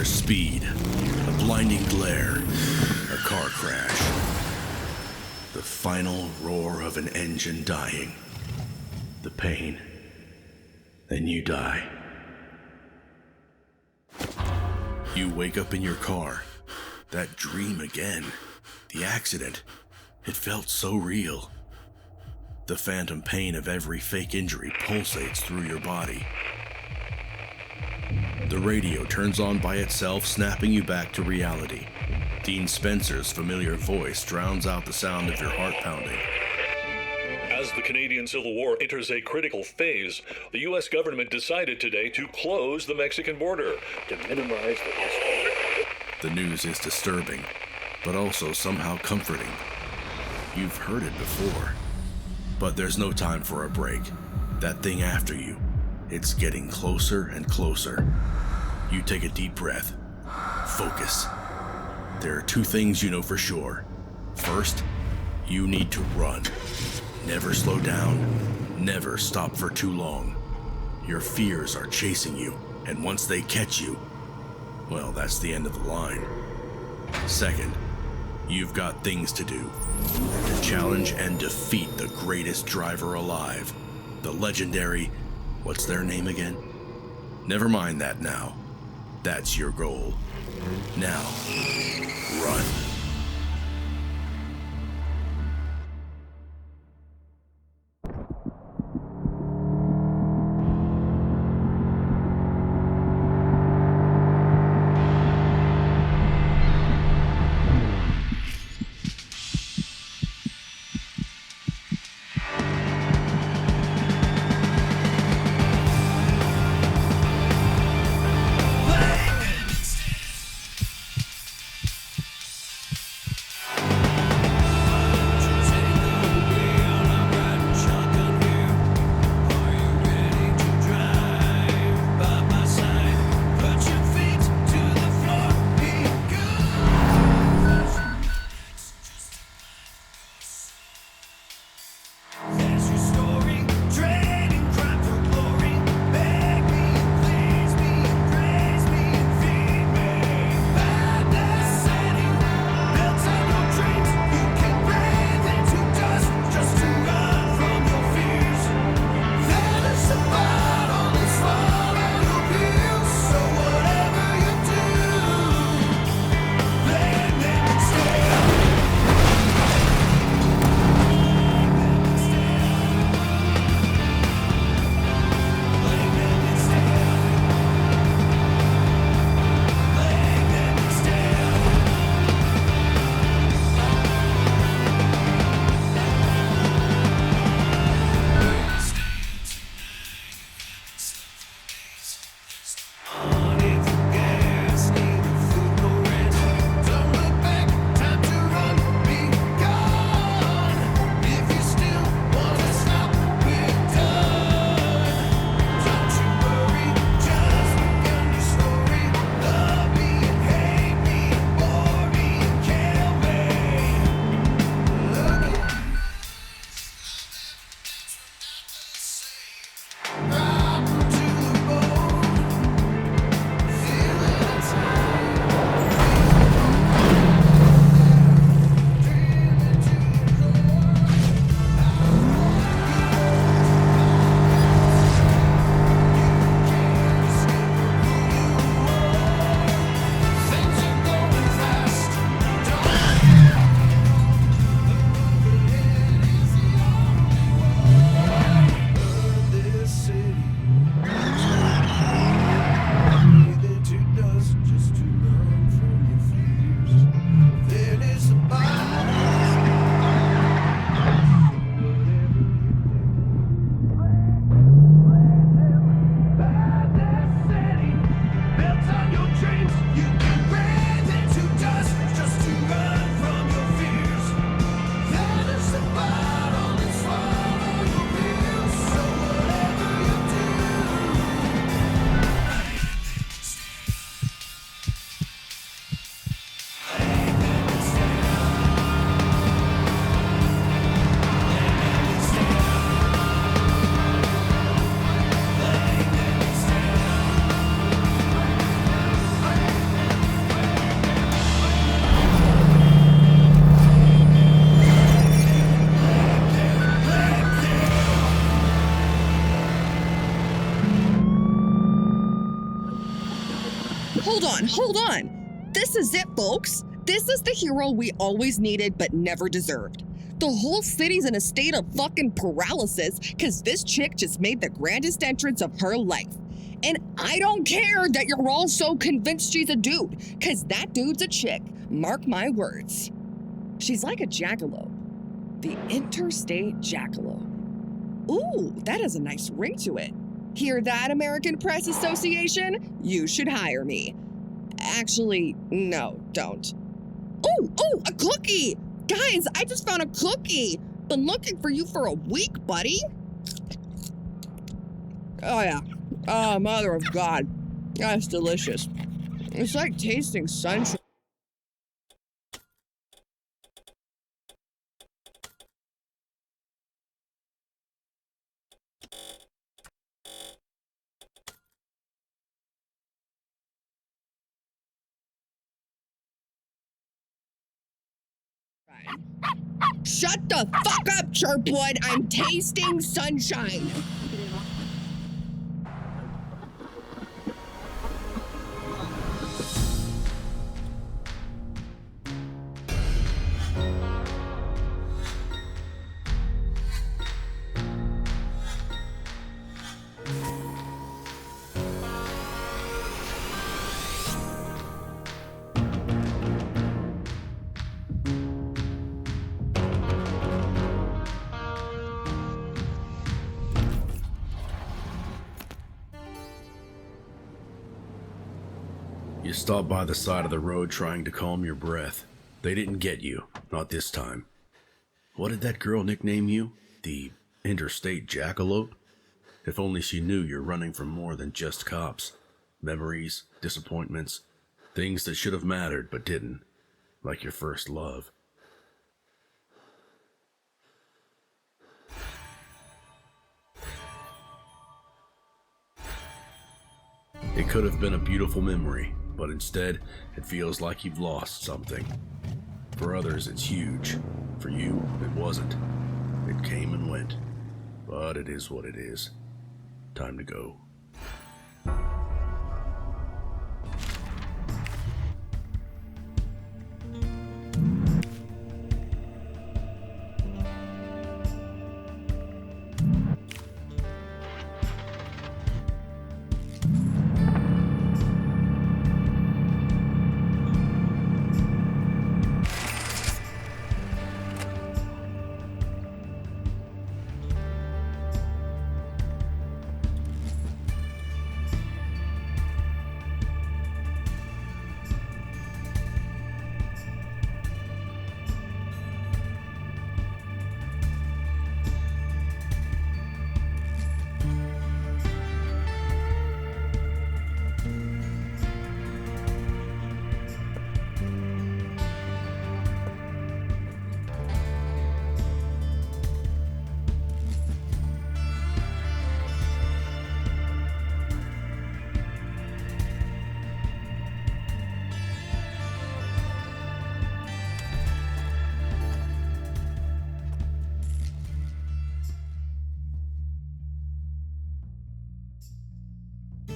There's speed, a blinding glare, a car crash, the final roar of an engine dying, the pain, then you die. You wake up in your car. That dream again. The accident. It felt so real. The phantom pain of every fake injury pulsates through your body. The radio turns on by itself, snapping you back to reality. Dean Spencer's familiar voice drowns out the sound of your heart pounding. As the Canadian Civil War enters a critical phase, the U.S. government decided today to close the Mexican border to minimize the risk. The news is disturbing, but also somehow comforting. You've heard it before. But there's no time for a break. That thing after you, it's getting closer and closer. You take a deep breath. Focus. There are two things you know for sure. First, you need to run. Never slow down. Never stop for too long. Your fears are chasing you, and once they catch you, well, that's the end of the line. Second, you've got things to do. To challenge and defeat the greatest driver alive. The legendary, what's their name again? Never mind that now. That's your goal. Now, run. hold on. This is it, folks. This is the hero we always needed but never deserved. The whole city's in a state of fucking paralysis because this chick just made the grandest entrance of her life. And I don't care that you're all so convinced she's a dude, because that dude's a chick. Mark my words. She's like a jackalope. The interstate jackalope. Ooh, that has a nice ring to it. Hear that, American Press Association? You should hire me. Actually, no, don't. Oh, a cookie! Guys, I just found a cookie! Been looking for you for a week, buddy. Oh yeah. Oh, mother of God. That's delicious. It's like tasting sunshine. Shut the fuck up, Chirpwood! I'm tasting sunshine! You stopped by the side of the road trying to calm your breath. They didn't get you, not this time. What did that girl nickname you? The interstate jackalope? If only she knew you're running from more than just cops. Memories, disappointments, things that should have mattered but didn't. Like your first love. It could have been a beautiful memory, but instead, it feels like you've lost something. For others, it's huge. For you, it wasn't. It came and went. But it is what it is. Time to go.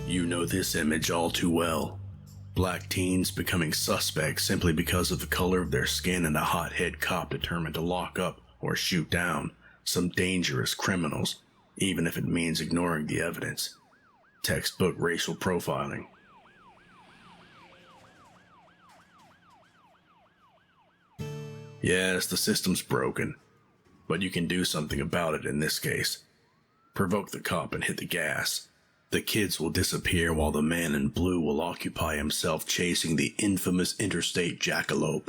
You know this image all too well. Black teens becoming suspects simply because of the color of their skin and a hothead cop determined to lock up or shoot down some dangerous criminals, even if it means ignoring the evidence. Textbook racial profiling. Yes, the system's broken, but you can do something about it in this case. Provoke the cop and hit the gas. The kids will disappear while the man in blue will occupy himself chasing the infamous interstate jackalope.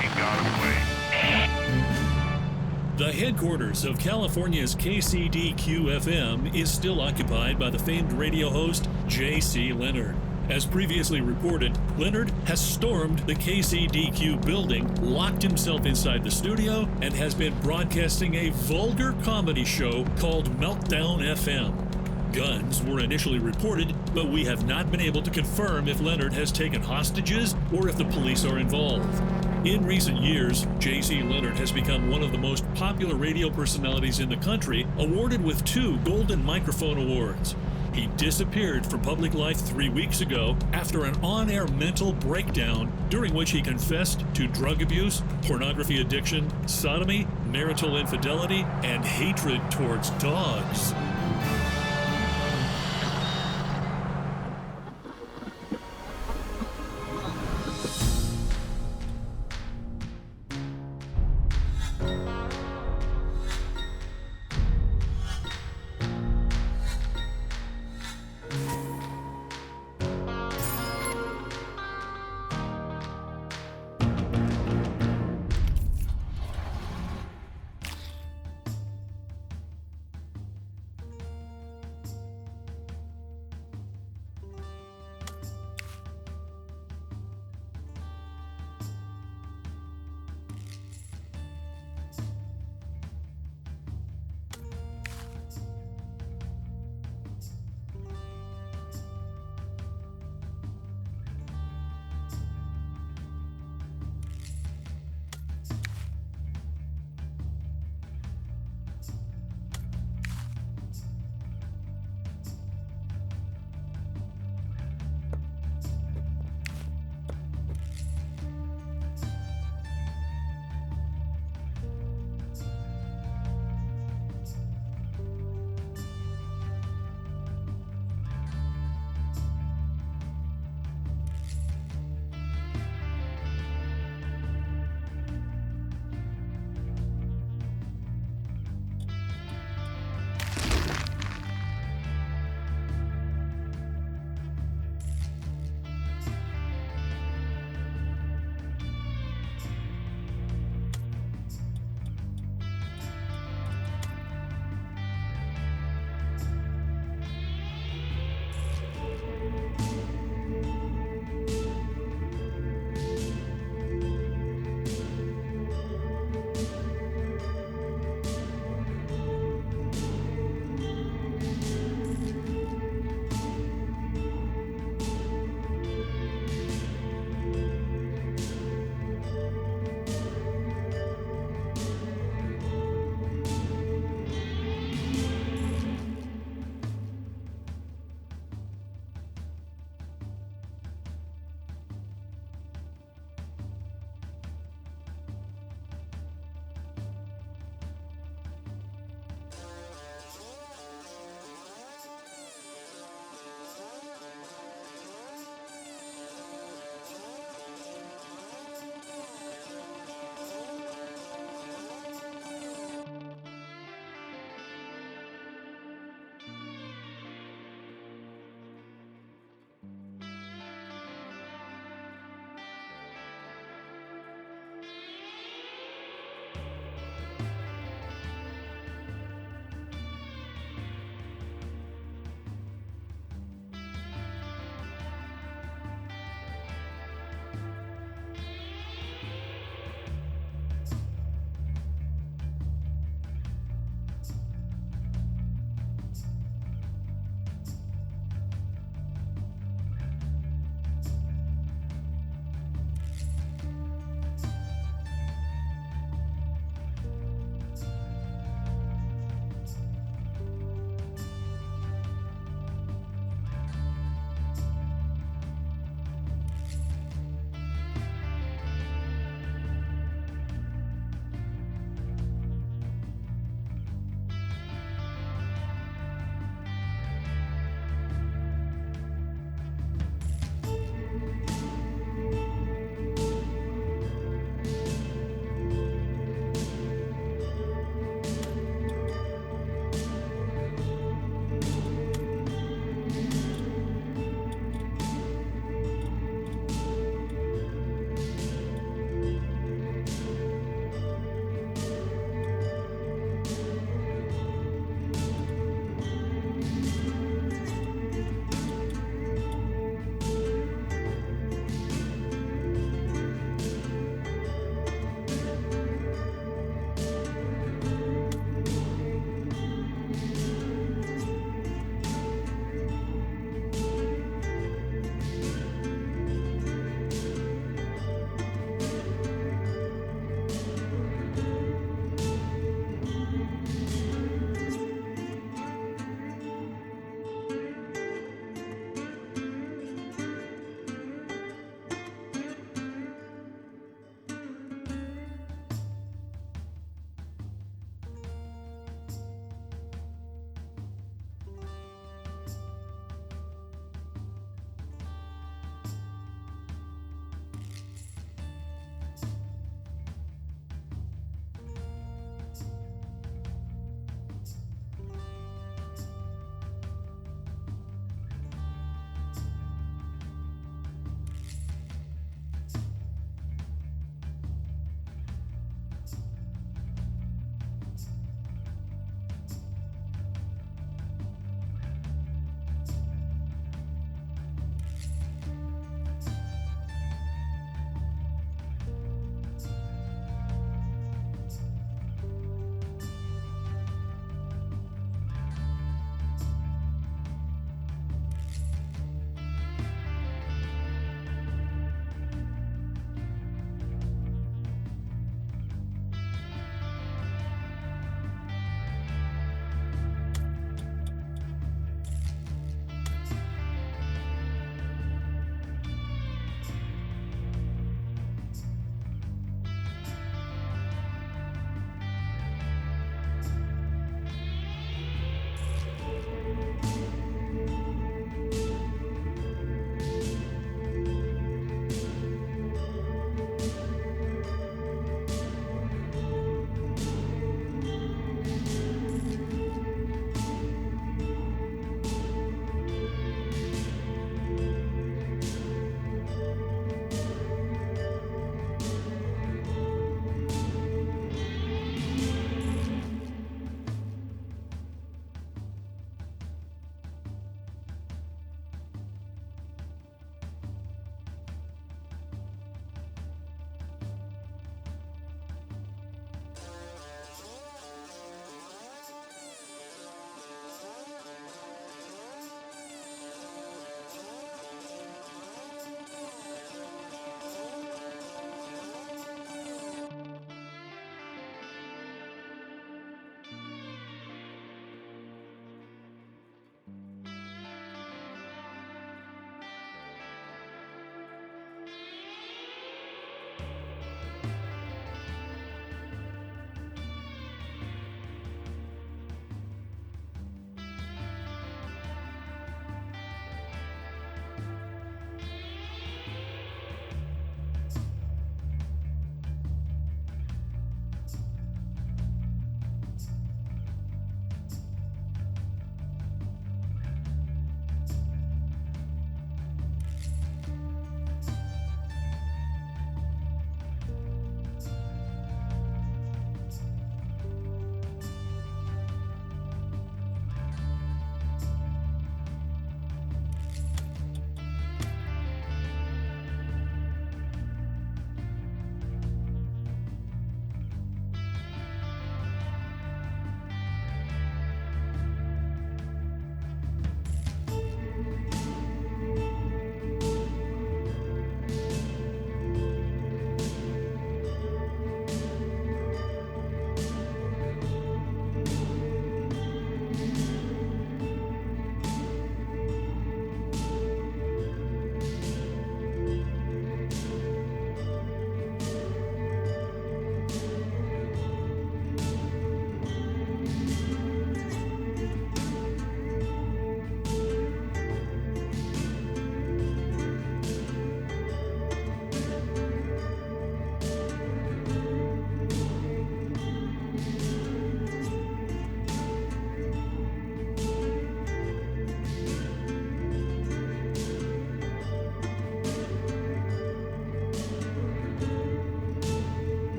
He got away. The headquarters of California's KCDQ-FM is still occupied by the famed radio host J.C. Leonard. As previously reported, Leonard has stormed the KCDQ building, locked himself inside the studio, and has been broadcasting a vulgar comedy show called Meltdown FM. Guns were initially reported, but we have not been able to confirm if Leonard has taken hostages or if the police are involved. In recent years, J.C. Leonard has become one of the most popular radio personalities in the country, awarded with 2 Golden Microphone Awards. He disappeared from public life 3 weeks ago after an on-air mental breakdown during which he confessed to drug abuse, pornography addiction, sodomy, marital infidelity, and hatred towards dogs.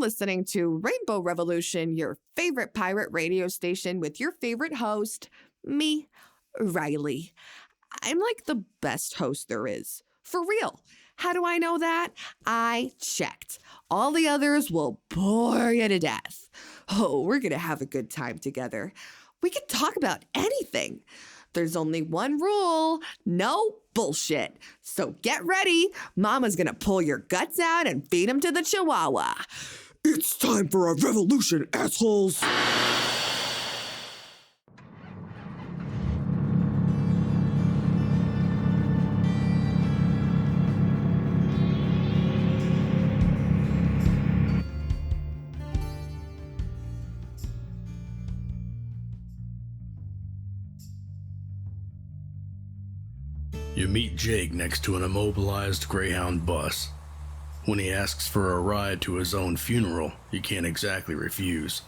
listening to Rainbow Revolution, your favorite pirate radio station with your favorite host, me, Riley. I'm like the best host there is. For real. How do I know that? I checked. All the others will bore you to death. Oh, we're going to have a good time together. We can talk about anything. There's only one rule: no bullshit. So get ready. Mama's going to pull your guts out and feed them to the chihuahua. It's time for a revolution, assholes. You meet Jake next to an immobilized Greyhound bus. When he asks for a ride to his own funeral, he can't exactly refuse.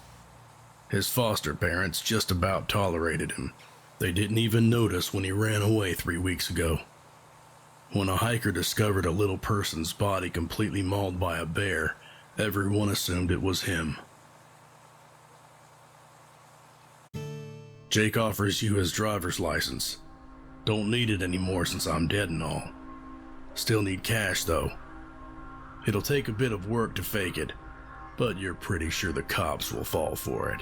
His foster parents just about tolerated him. They didn't even notice when he ran away 3 weeks ago. When a hiker discovered a little person's body completely mauled by a bear, everyone assumed it was him. Jake offers you his driver's license. Don't need it anymore since I'm dead and all. Still need cash though. It'll take a bit of work to fake it, but you're pretty sure the cops will fall for it.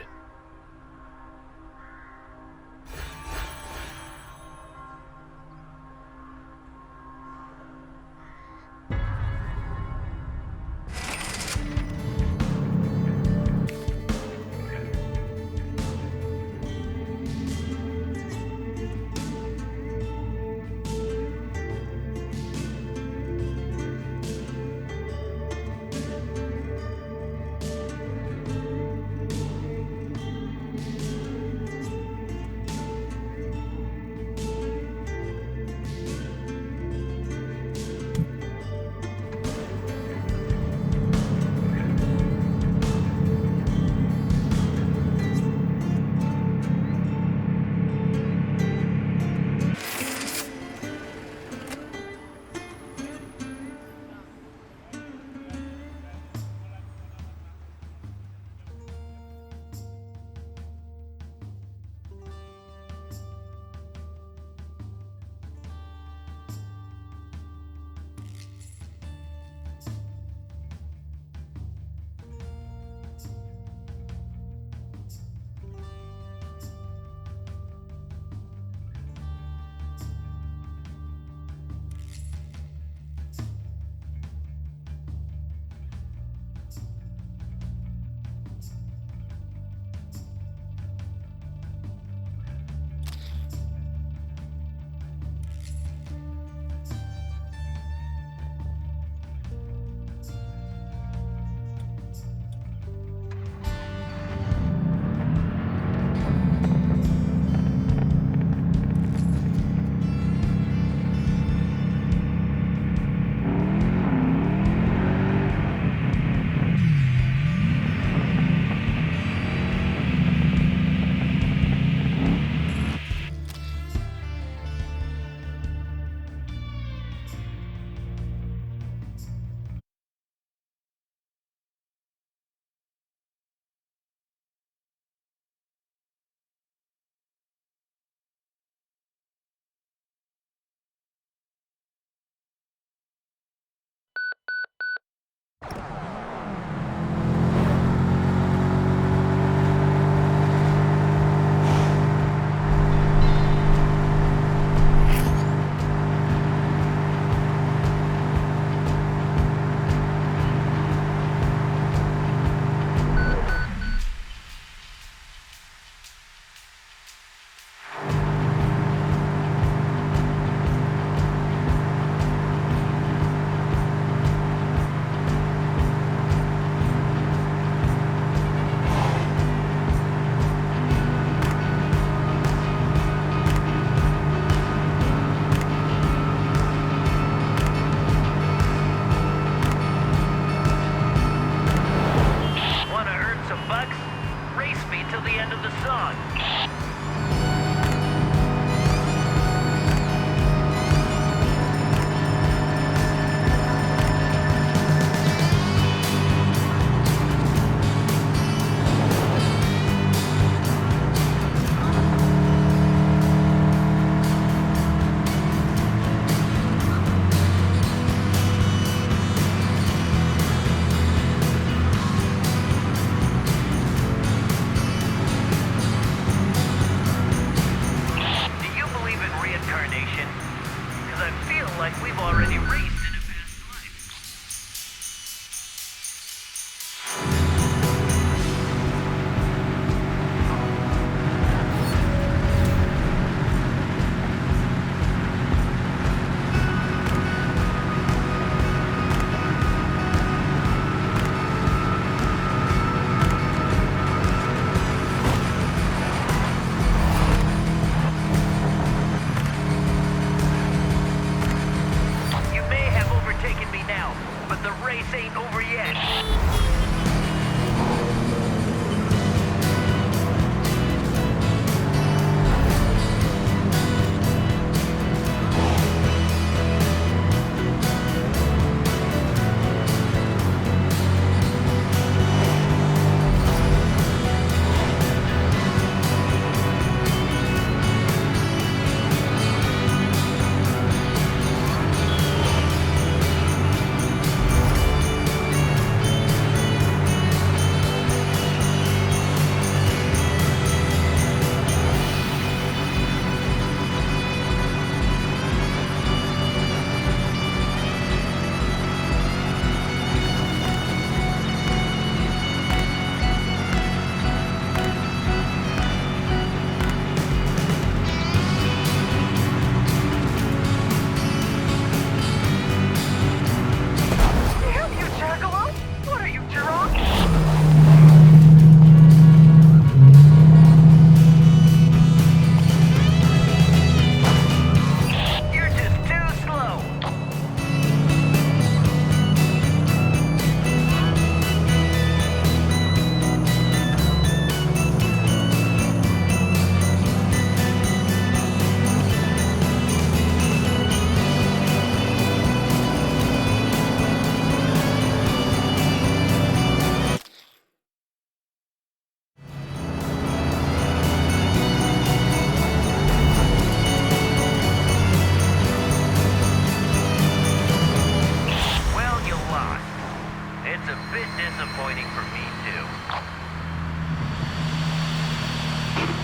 a bit disappointing for me, too.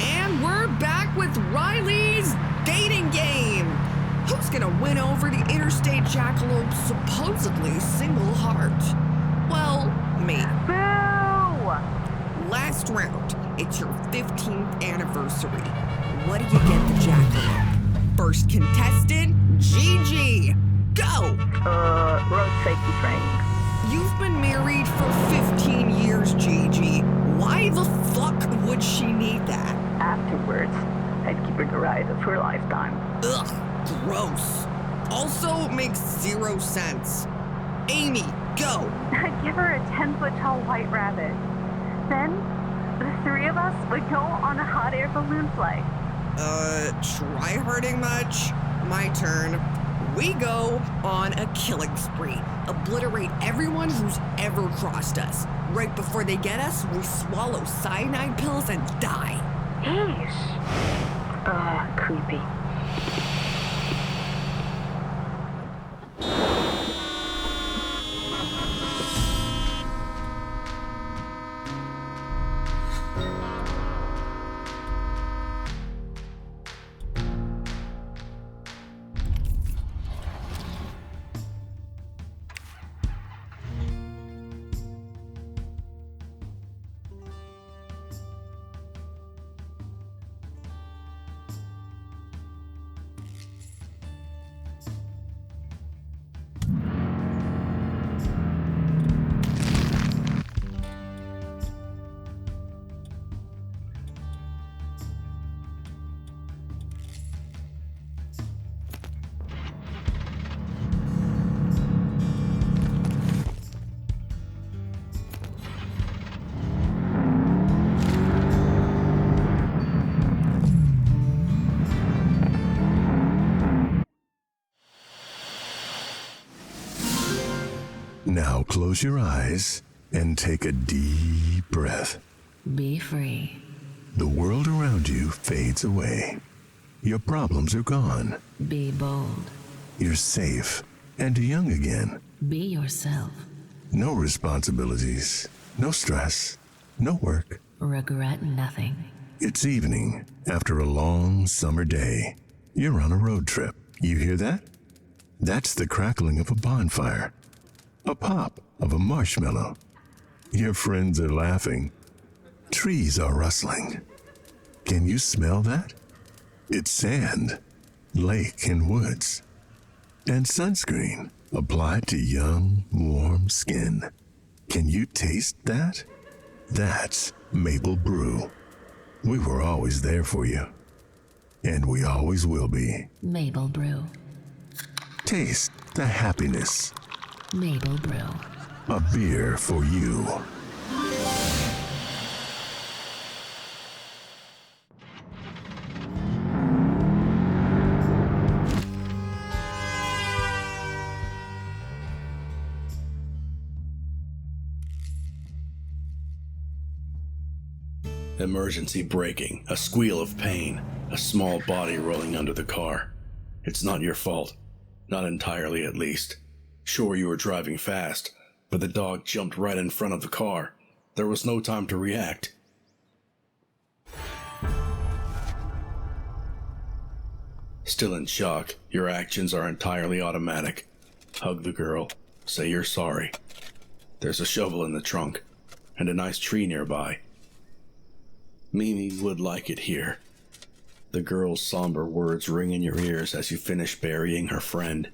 And we're back with Riley's dating game. Who's gonna win over the interstate jackalope's supposedly single heart? Well, me. Boo! Last round. It's your 15th anniversary. What do you get the jackalope? First contestant, Gigi. Go! Road safety training. You've been married for 15 years, Gigi. Why the fuck would she need that? Afterwards, I'd keep her the ride of her lifetime. Ugh, gross. Also makes zero sense. Amy, go. I'd give her a 10-foot tall white rabbit. Then, the three of us would go on a hot air balloon flight. Try hurting much? My turn. We go on a killing spree. Obliterate everyone who's ever crossed us. Right before they get us, we swallow cyanide pills and die. Eesh. Creepy. Now close your eyes and take a deep breath. Be free. The world around you fades away. Your problems are gone. Be bold. You're safe and young again. Be yourself. No responsibilities, no stress, no work. Regret nothing. It's evening after a long summer day. You're on a road trip. You hear that? That's the crackling of a bonfire. A pop of a marshmallow. Your friends are laughing. Trees are rustling. Can you smell that? It's sand, lake, and woods. And sunscreen applied to young, warm skin. Can you taste that? That's Maple Brew. We were always there for you. And we always will be. Maple Brew. Taste the happiness. Maple Brew. A beer for you. Emergency braking, a squeal of pain, a small body rolling under the car. It's not your fault. Not entirely, at least. Sure, you were driving fast, but the dog jumped right in front of the car. There was no time to react. Still in shock, your actions are entirely automatic. Hug the girl. Say you're sorry. There's a shovel in the trunk, and a nice tree nearby. Mimi would like it here. The girl's somber words ring in your ears as you finish burying her friend.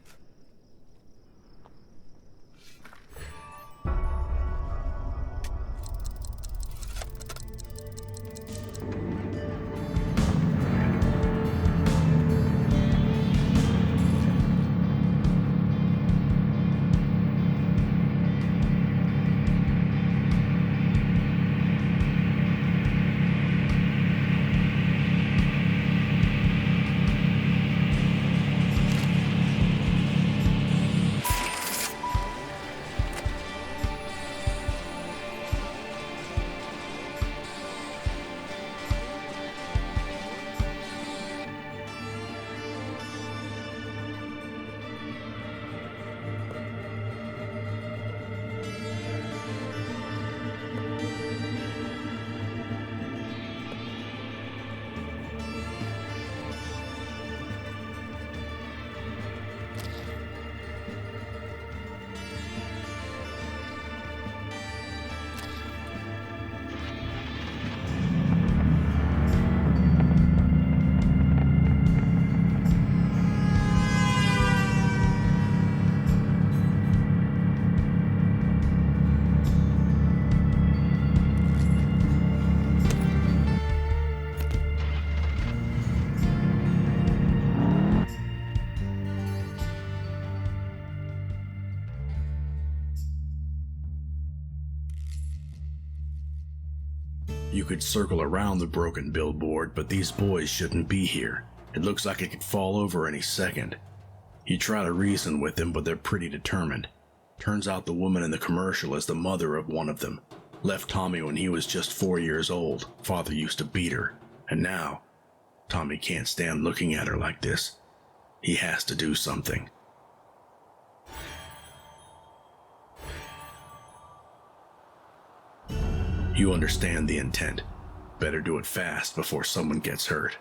You could circle around the broken billboard, but these boys shouldn't be here. It looks like it could fall over any second. You try to reason with them, but they're pretty determined. Turns out the woman in the commercial is the mother of one of them. Left Tommy when he was just 4 years old. Father used to beat her. And now, Tommy can't stand looking at her like this. He has to do something. You understand the intent. Better do it fast before someone gets hurt.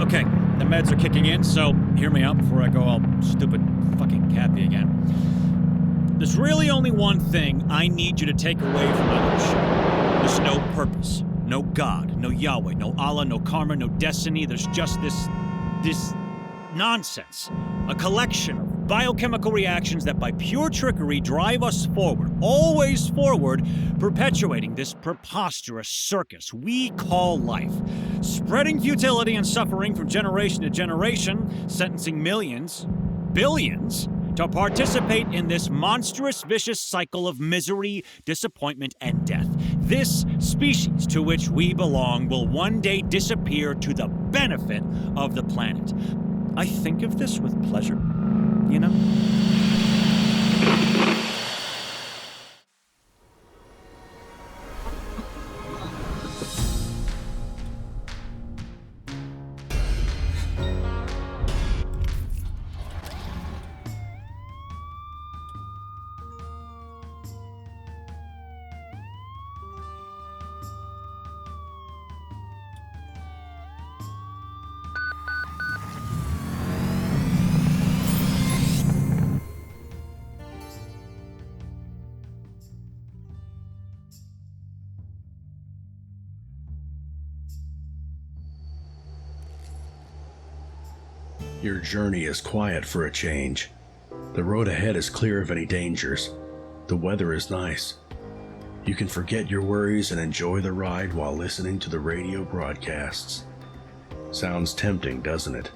Okay. The meds are kicking in, so hear me out before I go all stupid fucking Cappy again. There's really only one thing I need you to take away from my little show. There's no purpose, no God, no Yahweh, no Allah, no karma, no destiny. There's just this nonsense. A collection of biochemical reactions that by pure trickery drive us forward, always forward, perpetuating this preposterous circus we call life. Spreading futility and suffering from generation to generation, sentencing millions, billions, to participate in this monstrous, vicious cycle of misery, disappointment, and death. This species to which we belong will one day disappear to the benefit of the planet. I think of this with pleasure, you know? Your journey is quiet for a change. The road ahead is clear of any dangers. The weather is nice. You can forget your worries and enjoy the ride while listening to the radio broadcasts. Sounds tempting, doesn't it?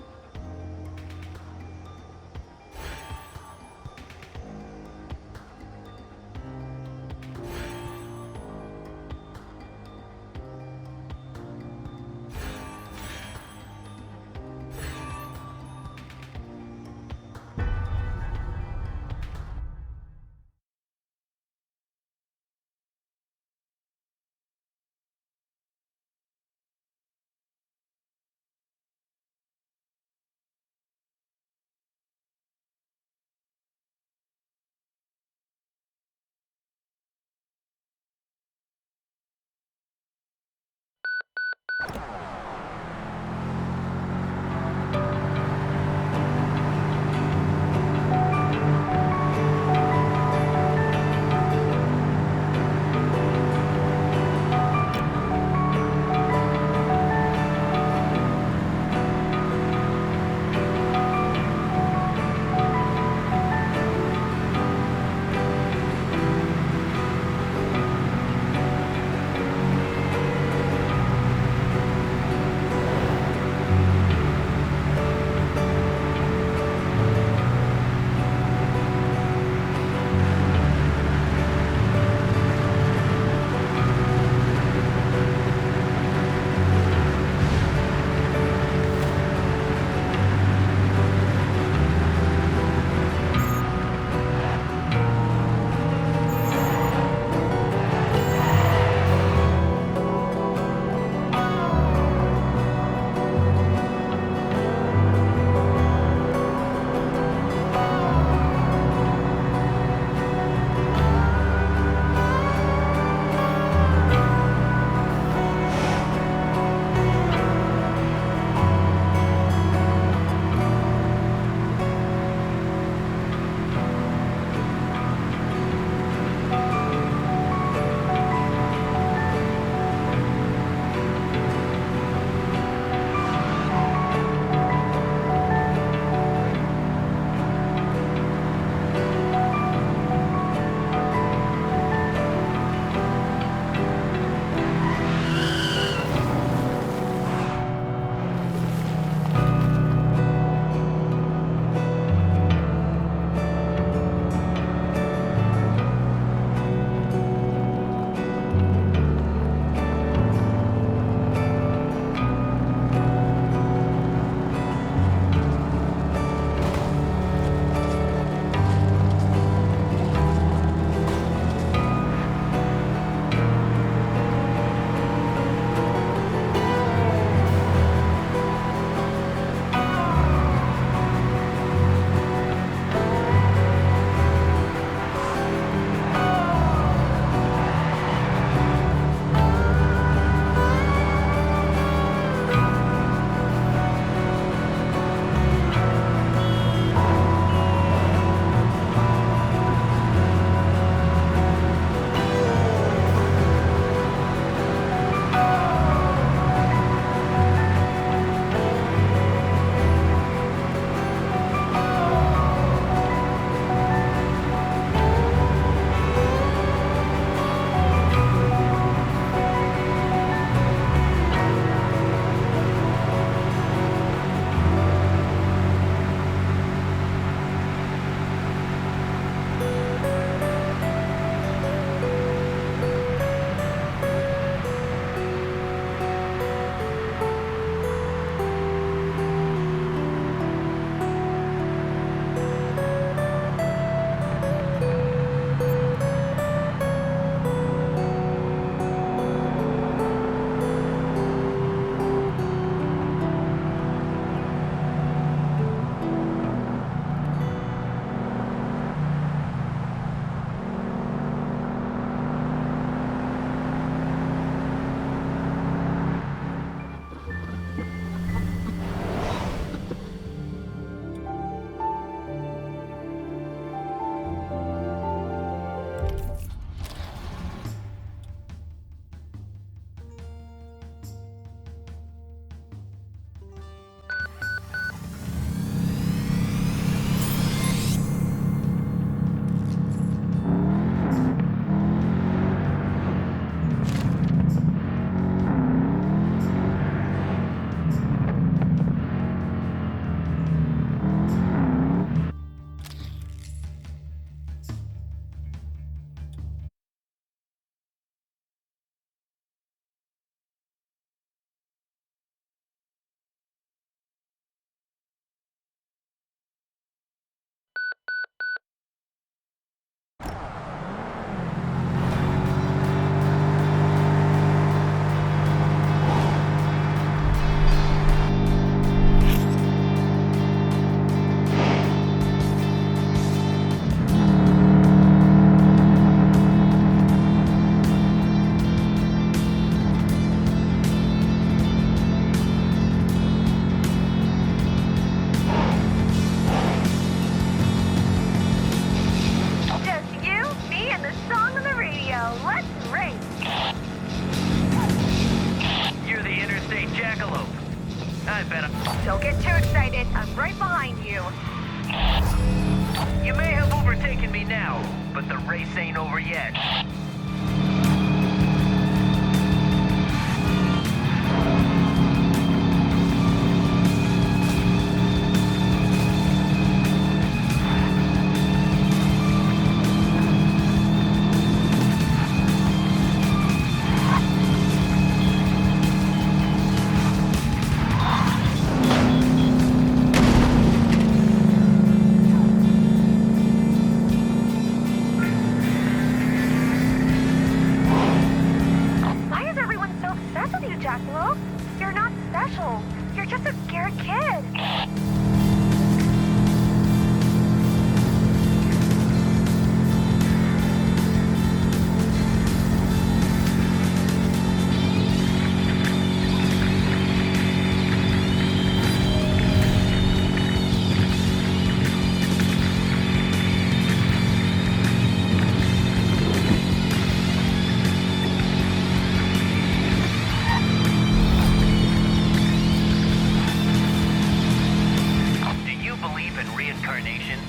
believe in reincarnation?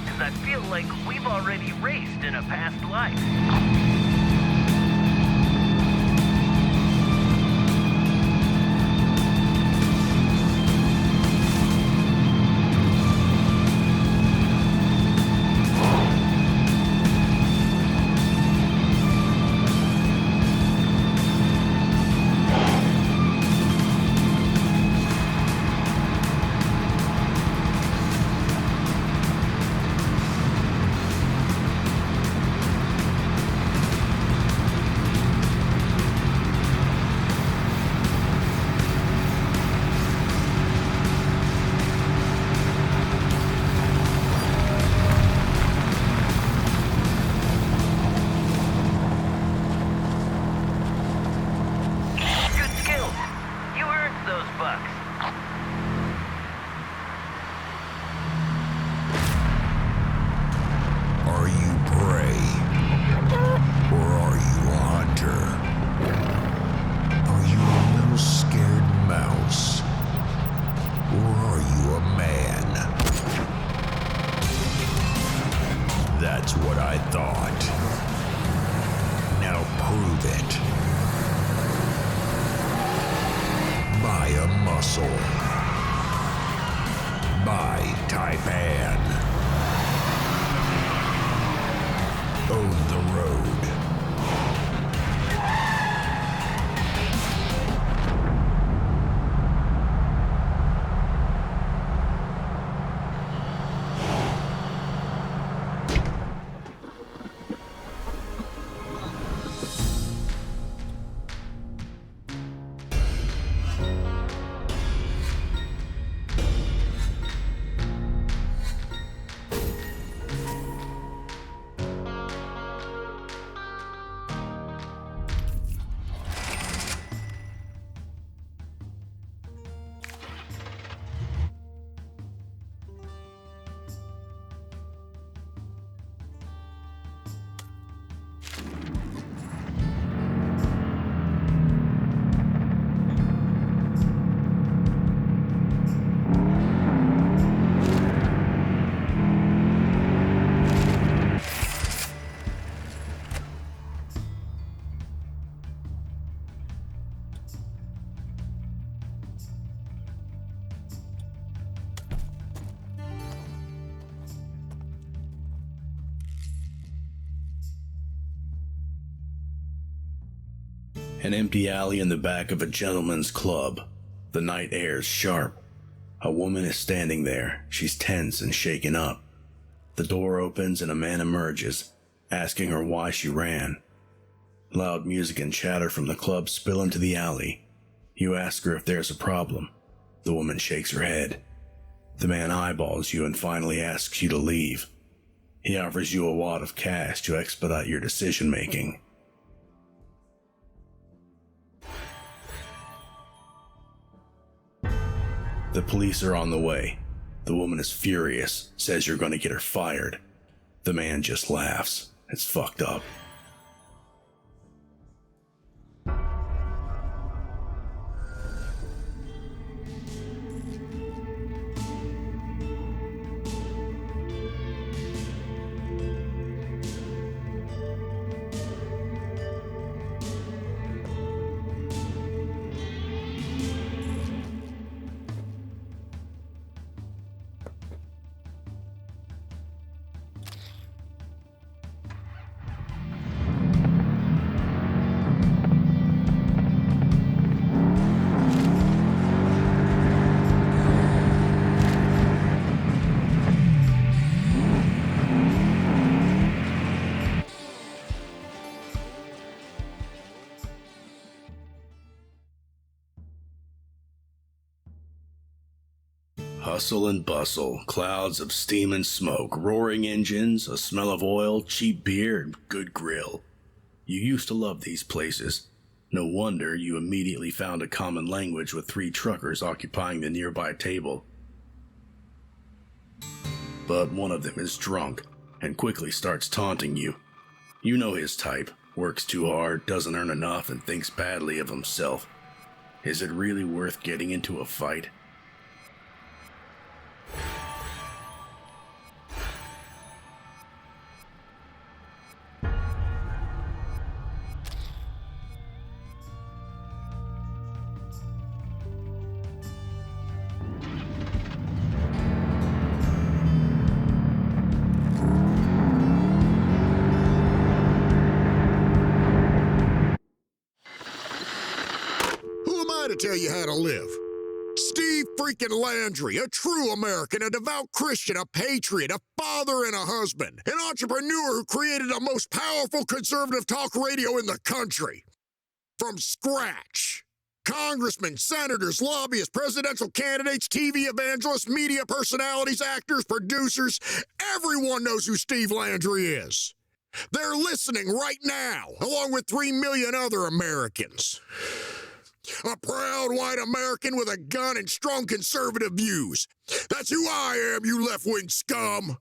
Because I feel like we've already raced in a past life. That's what I thought. Now prove it. Buy a muscle. Buy Taipan. Own the road. An empty alley in the back of a gentleman's club. The night air's sharp. A woman is standing there. She's tense and shaken up. The door opens and a man emerges, asking her why she ran. Loud music and chatter from the club spill into the alley. You ask her if there's a problem. The woman shakes her head. The man eyeballs you and finally asks you to leave. He offers you a wad of cash to expedite your decision-making. The police are on the way. The woman is furious, says you're going to get her fired. The man just laughs. It's fucked up. Hustle and bustle, clouds of steam and smoke, roaring engines, a smell of oil, cheap beer, and good grill. You used to love these places. No wonder you immediately found a common language with 3 truckers occupying the nearby table. But one of them is drunk and quickly starts taunting you. You know his type, works too hard, doesn't earn enough, and thinks badly of himself. Is it really worth getting into a fight? tell you how to live. Steve freaking Landry, a true American, a devout Christian, a patriot, a father and a husband, an entrepreneur who created the most powerful conservative talk radio in the country. From scratch. Congressmen, senators, lobbyists, presidential candidates, TV evangelists, media personalities, actors, producers, everyone knows who Steve Landry is. They're listening right now, along with 3 million other Americans. A proud white American with a gun and strong conservative views. That's who I am, you left-wing scum.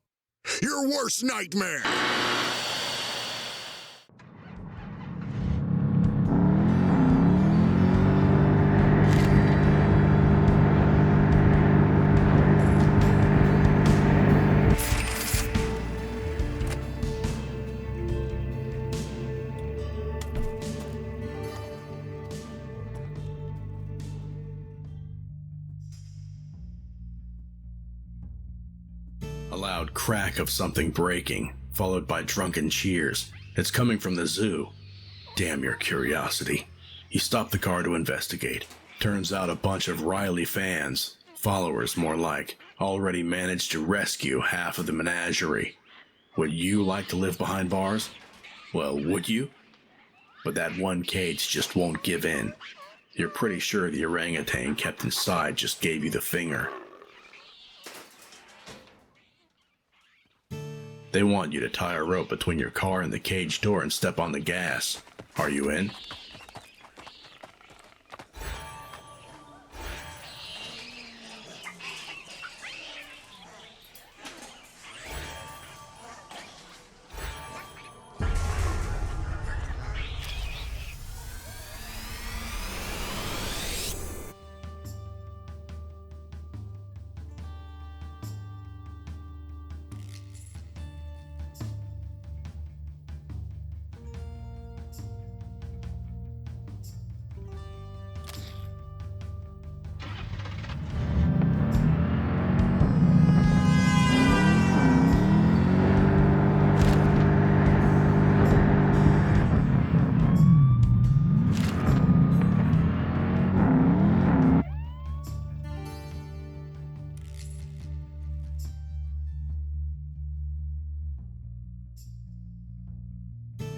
Your worst nightmare. A loud crack of something breaking, followed by drunken cheers. It's coming from the zoo. Damn your curiosity. You stop the car to investigate. Turns out a bunch of Riley fans, followers more like, already managed to rescue half of the menagerie. Would you like to live behind bars? Well, would you? But that one cage just won't give in. You're pretty sure the orangutan kept inside just gave you the finger. They want you to tie a rope between your car and the cage door and step on the gas. Are you in?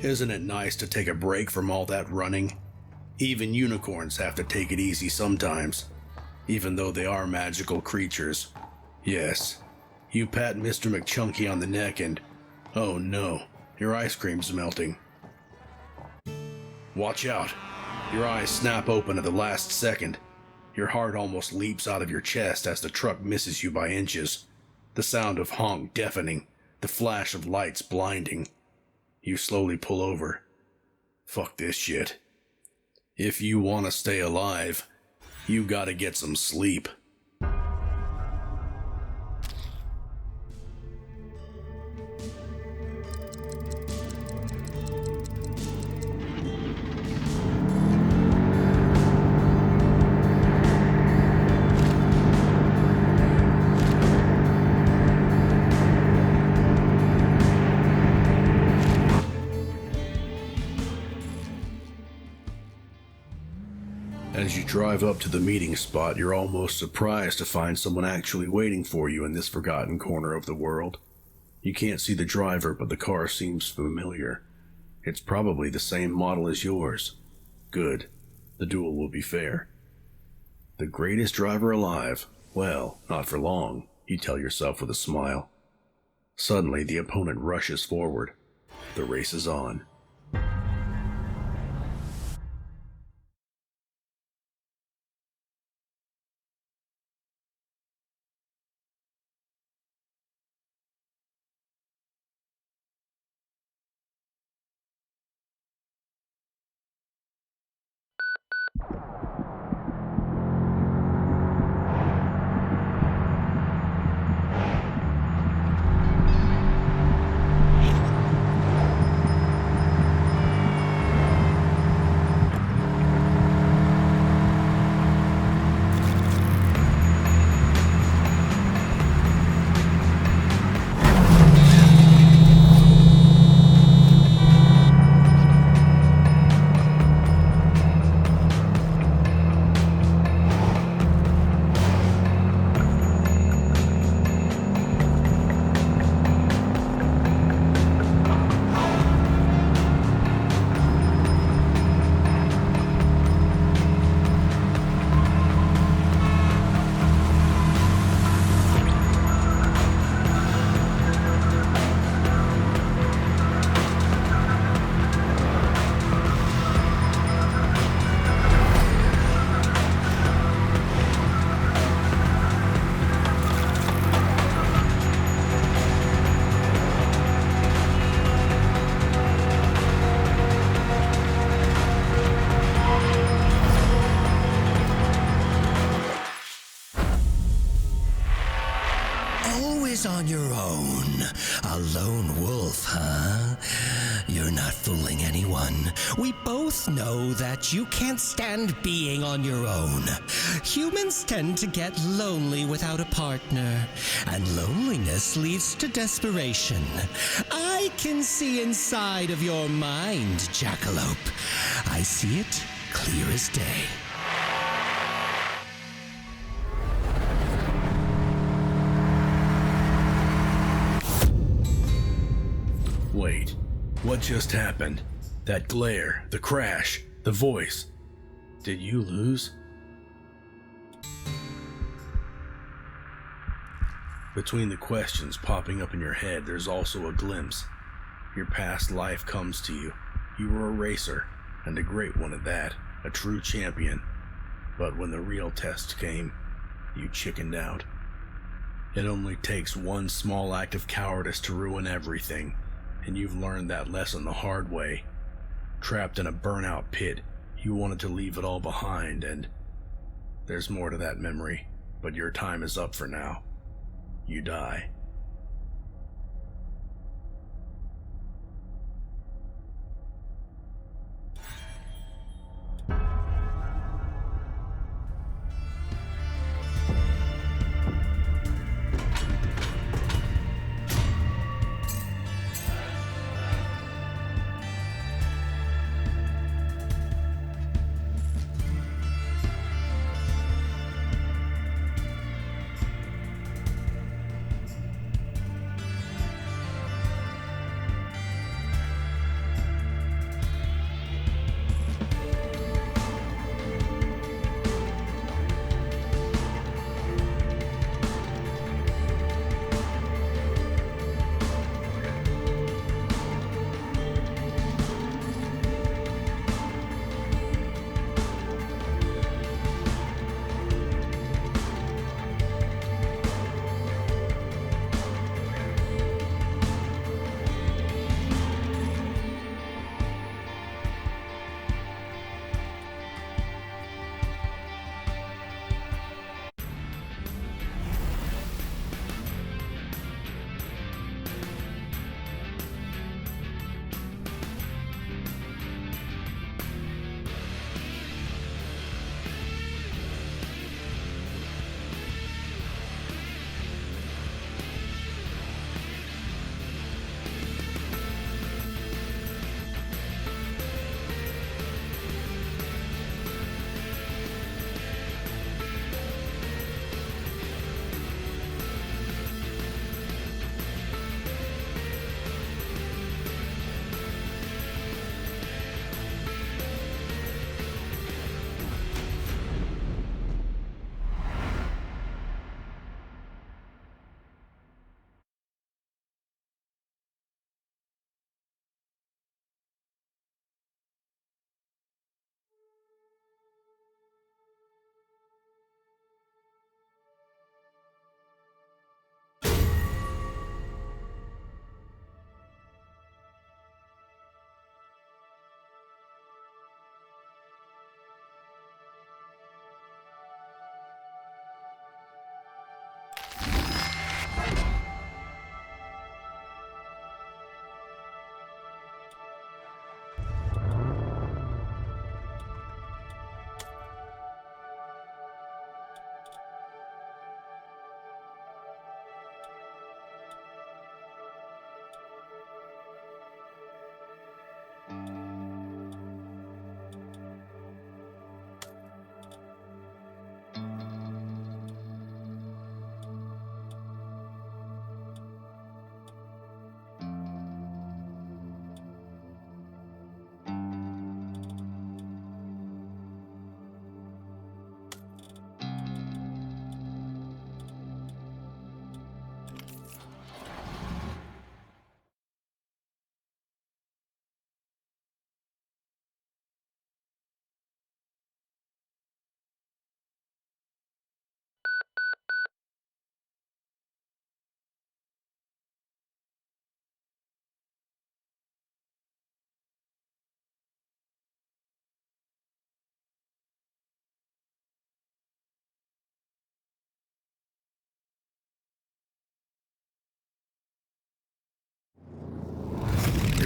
Isn't it nice to take a break from all that running? Even unicorns have to take it easy sometimes, even though they are magical creatures. Yes, you pat Mr. McChunky on the neck and, oh no, your ice cream's melting. Watch out. Your eyes snap open at the last second. Your heart almost leaps out of your chest as the truck misses you by inches. The sound of honk deafening, the flash of lights blinding. You slowly pull over. Fuck this shit. If you want to stay alive, you gotta get some sleep. As you drive up to the meeting spot, you're almost surprised to find someone actually waiting for you in this forgotten corner of the world. You can't see the driver, but the car seems familiar. It's probably the same model as yours. Good. The duel will be fair. The greatest driver alive? Well, not for long, you tell yourself with a smile. Suddenly, the opponent rushes forward. The race is on. always on your own. A lone wolf, huh? You're not fooling anyone. We both know that you can't stand being on your own. Humans tend to get lonely without a partner, and loneliness leads to desperation. I can see inside of your mind, Jackalope. I see it clear as day. Wait, what just happened? That glare, the crash, the voice. Did you lose? Between the questions popping up in your head, there's also a glimpse. Your past life comes to you. You were a racer, and a great one at that, a true champion. But when the real test came, you chickened out. It only takes one small act of cowardice to ruin everything, and you've learned that lesson the hard way. Trapped in a burnout pit, you wanted to leave it all behind, and there's more to that memory, but your time is up for now. You die.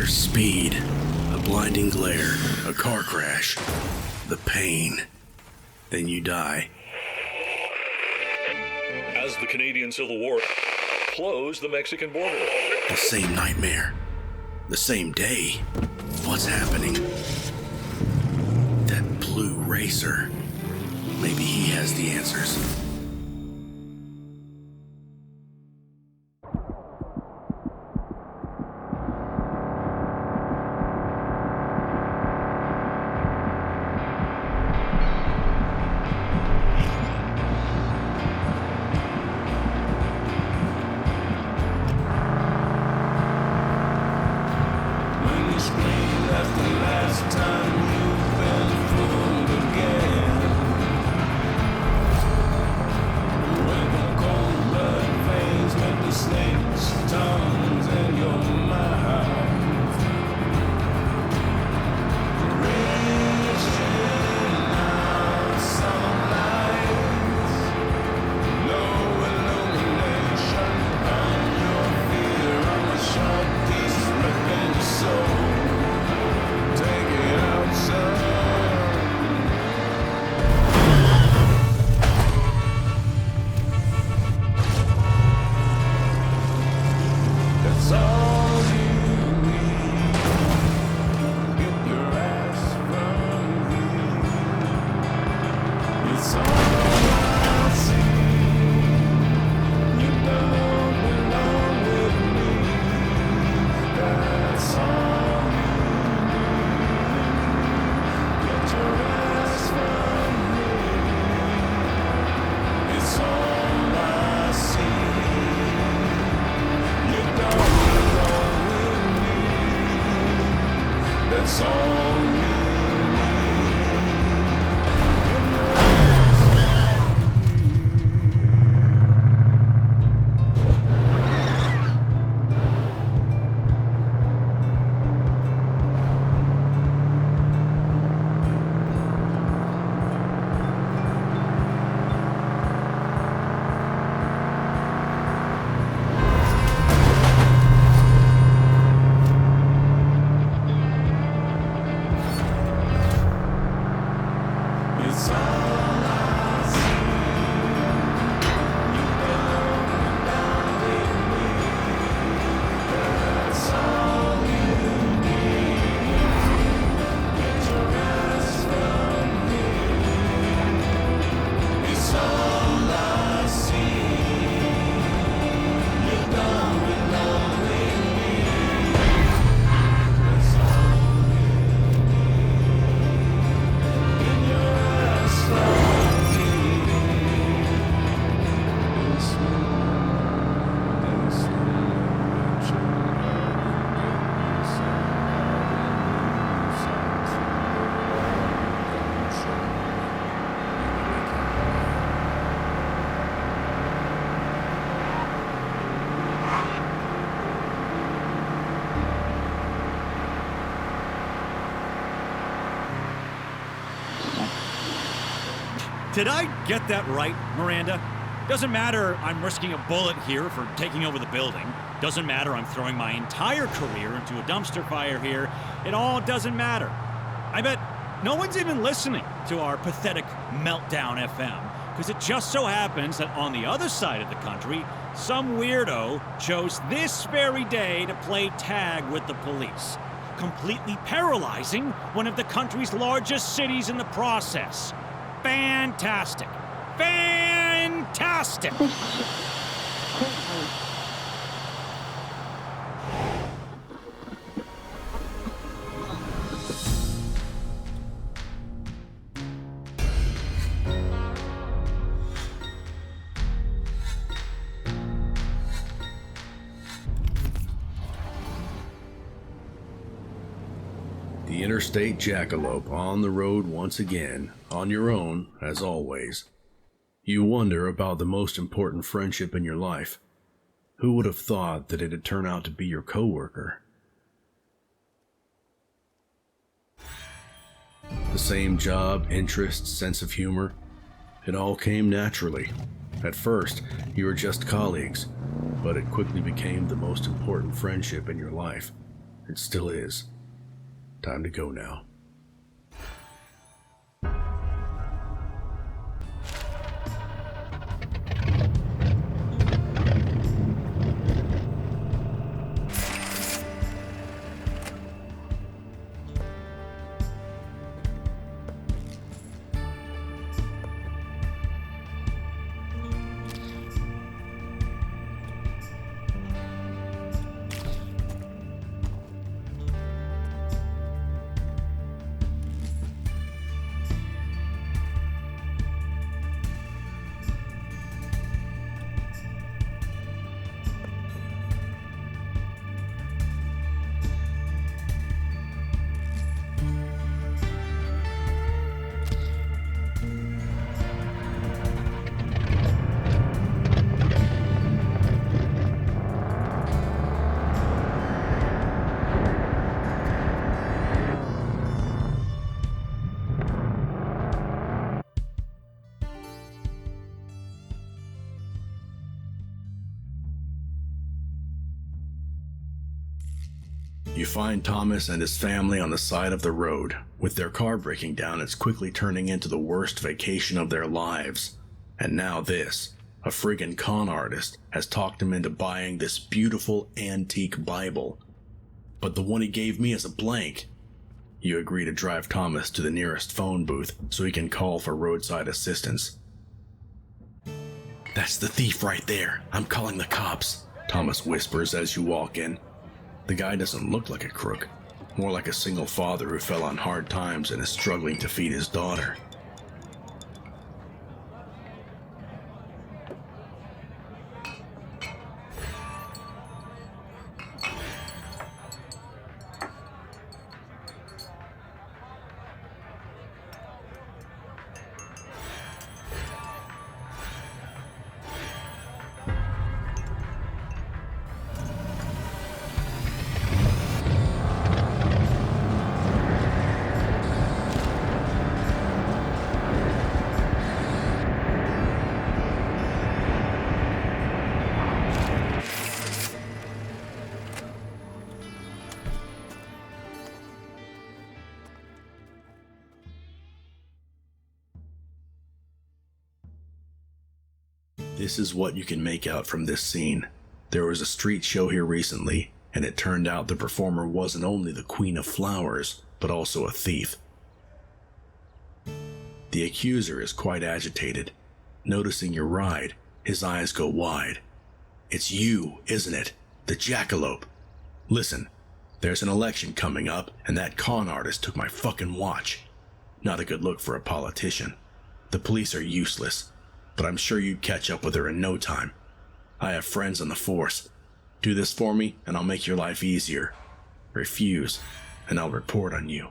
There's speed, a blinding glare, a car crash, the pain. Then you die. As the Canadian Civil War closed the Mexican border. The same nightmare. The same day. What's happening? That blue racer. Maybe he has the answers. Did I get that right, Miranda? Doesn't matter I'm risking a bullet here for taking over the building. Doesn't matter I'm throwing my entire career into a dumpster fire here. It all doesn't matter. I bet no one's even listening to our pathetic Meltdown FM, because it just so happens that on the other side of the country, some weirdo chose this very day to play tag with the police, completely paralyzing one of the country's largest cities in the process. Fantastic. Fantastic! The interstate jackalope on the road once again, on your own, as always. You wonder about the most important friendship in your life. Who would have thought that it'd turn out to be your coworker? The same job, interests, sense of humor. It all came naturally. At first, you were just colleagues, but it quickly became the most important friendship in your life. It still is. Time to go now. You find Thomas and his family on the side of the road, with their car breaking down. It's quickly turning into the worst vacation of their lives. And now this, a friggin' con artist, has talked him into buying this beautiful antique Bible. But the one he gave me is a blank. You agree to drive Thomas to the nearest phone booth so he can call for roadside assistance. "That's the thief right there. I'm calling the cops," Thomas whispers as you walk in. The guy doesn't look like a crook, more like a single father who fell on hard times and is struggling to feed his daughter. This is what you can make out from this scene. There was a street show here recently, and it turned out the performer wasn't only the Queen of Flowers, but also a thief. The accuser is quite agitated. Noticing your ride, his eyes go wide. "It's you, isn't it? The jackalope. Listen, there's an election coming up, and that con artist took my fucking watch. Not a good look for a politician. The police are useless, but I'm sure you'd catch up with her in no time. I have friends on the force. Do this for me, and I'll make your life easier. Refuse, and I'll report on you."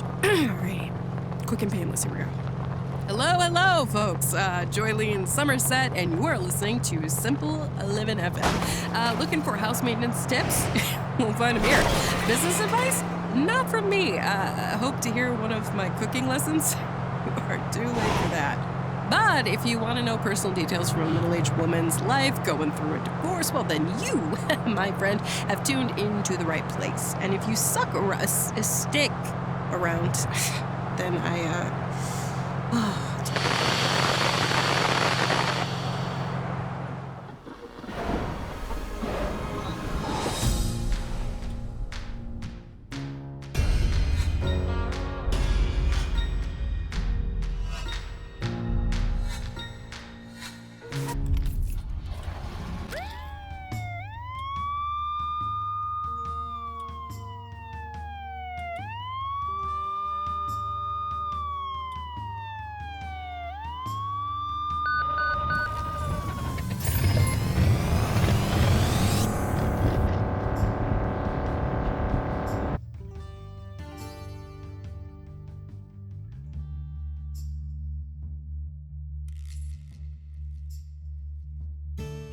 much. Alright. Quick and painless, here we go. Hello, folks. Joylene Somerset, and you are listening to Simple Living FM. Looking for house maintenance tips? We'll find them here. Business advice? Not from me. Hope to hear one of my cooking lessons? You are too late for that. But if you want to know personal details from a middle-aged woman's life going through a divorce, well, then you, my friend, have tuned into the right place. And if you suck a stick around, then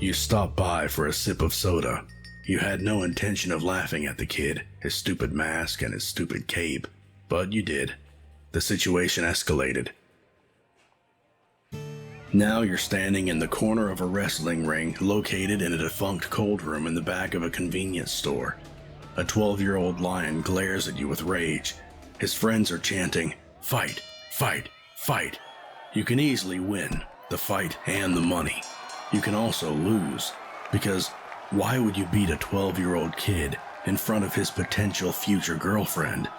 You stopped by for a sip of soda. You had no intention of laughing at the kid, his stupid mask, and his stupid cape, but you did. The situation escalated. Now you're standing in the corner of a wrestling ring located in a defunct cold room in the back of a convenience store. A 12-year-old lion glares at you with rage. His friends are chanting, "Fight, fight, fight." You can easily win the fight and the money. You can also lose, because why would you beat a 12-year-old kid in front of his potential future girlfriend?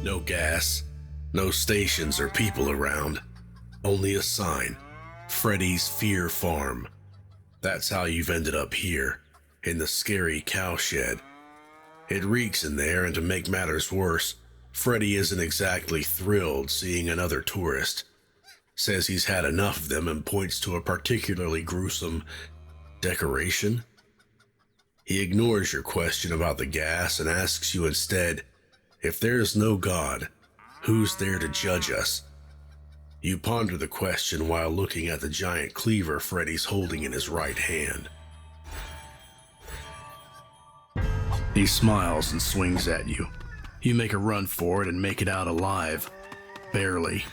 No gas, no stations or people around. Only a sign, Freddy's Fear Farm. That's how you've ended up here, in the scary cow shed. It reeks in there, and to make matters worse, Freddy isn't exactly thrilled seeing another tourist. Says he's had enough of them and points to a particularly gruesome decoration. He ignores your question about the gas and asks you instead, if there's no God, who's there to judge us? You ponder the question while looking at the giant cleaver Freddy's holding in his right hand. He smiles and swings at you. You make a run for it and make it out alive. Barely.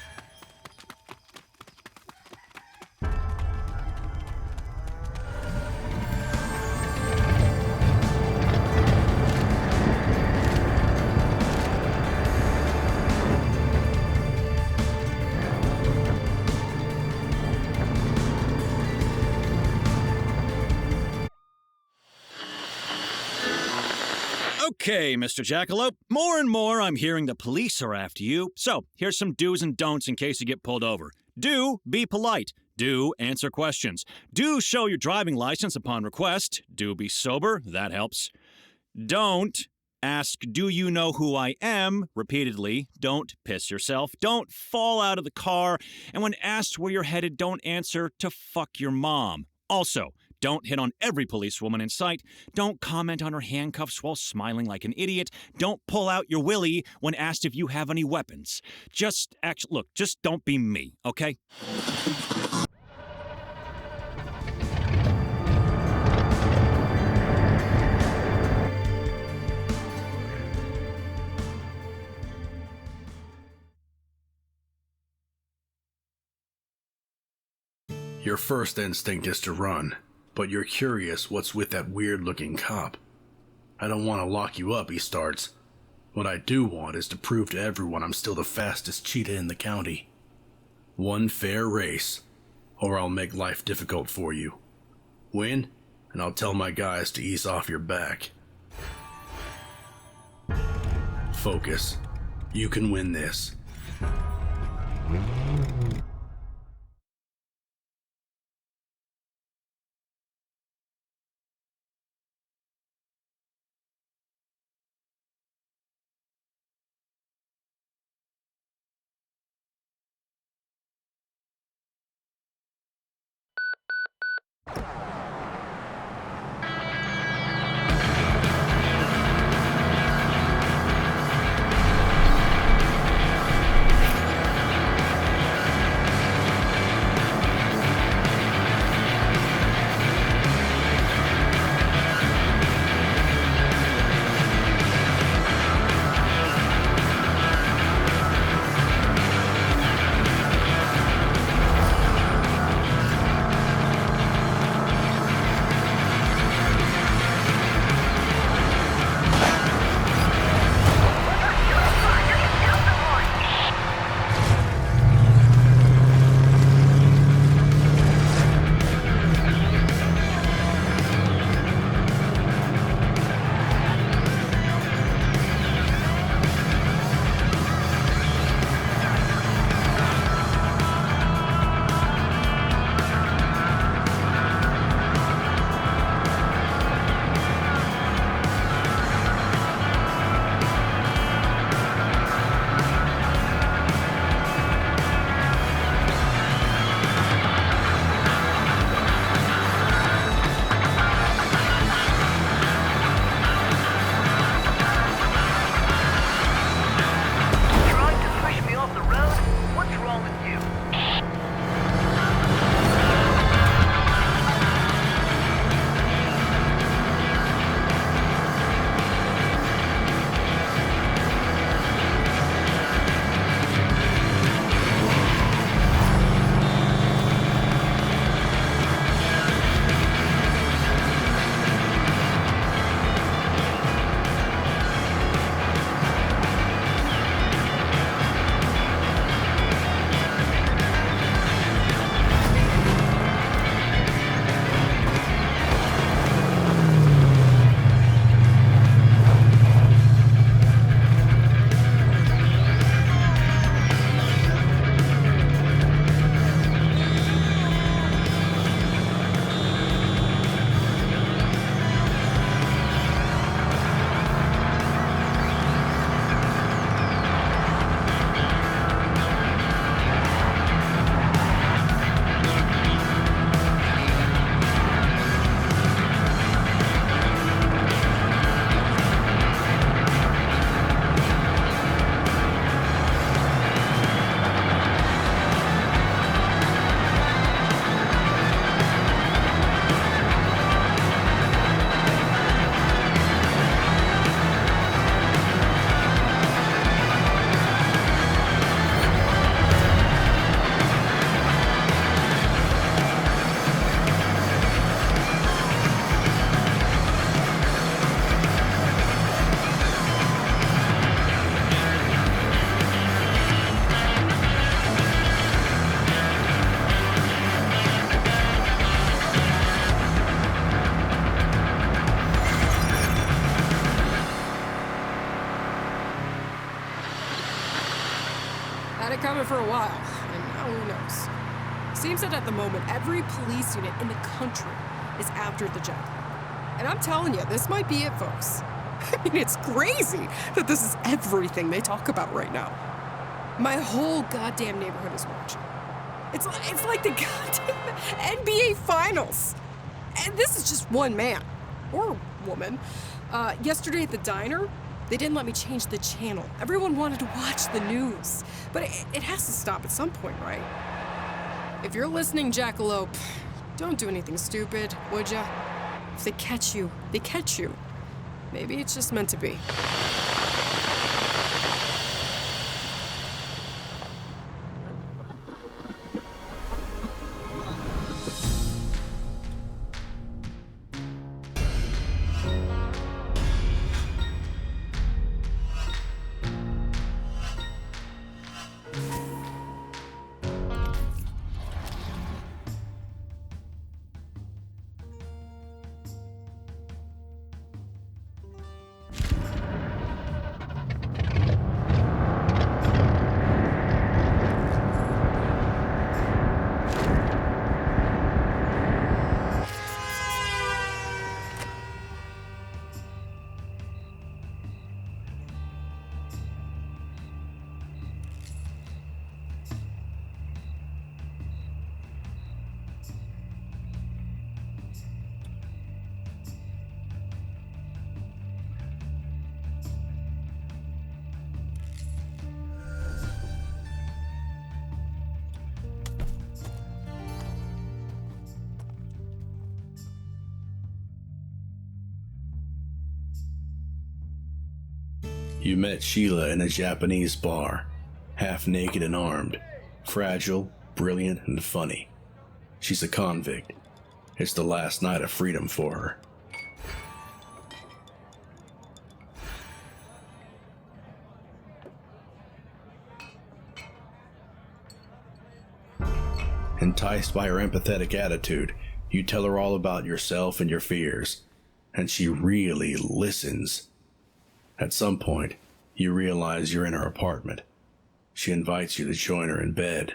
Okay, Mr. Jackalope. More and more I'm hearing the police are after you. So, here's some do's and don'ts in case you get pulled over. Do, be polite. Do, answer questions. Do, show your driving license upon request. Do, be sober. That helps. Don't, ask, do you know who I am? Repeatedly. Don't piss yourself. Don't fall out of the car. And when asked where you're headed, don't answer to fuck your mom. Also, don't hit on every policewoman in sight. Don't comment on her handcuffs while smiling like an idiot. Don't pull out your willy when asked if you have any weapons. Just don't be me, okay? Your first instinct is to run, but you're curious what's with that weird-looking cop. I don't want to lock you up, he starts. What I do want is to prove to everyone I'm still the fastest cheetah in the county. One fair race, or I'll make life difficult for you. Win, and I'll tell my guys to ease off your back. Focus. You can win this. Had it coming for a while, and now who knows? Seems that at the moment, every police unit in the country is after the jackalope. And I'm telling you, this might be it, folks. I mean, it's crazy that this is everything they talk about right now. My whole goddamn neighborhood is watching. It's like the goddamn NBA Finals. And this is just one man, or woman. Yesterday at the diner, they didn't let me change the channel. Everyone wanted to watch the news. But it has to stop at some point, right? If you're listening, Jackalope, don't do anything stupid, would ya? If they catch you, they catch you. Maybe it's just meant to be. You met Sheila in a Japanese bar, half naked and armed, fragile, brilliant, and funny. She's a convict. It's the last night of freedom for her. Enticed by her empathetic attitude, you tell her all about yourself and your fears, and she really listens. At some point, you realize you're in her apartment. She invites you to join her in bed.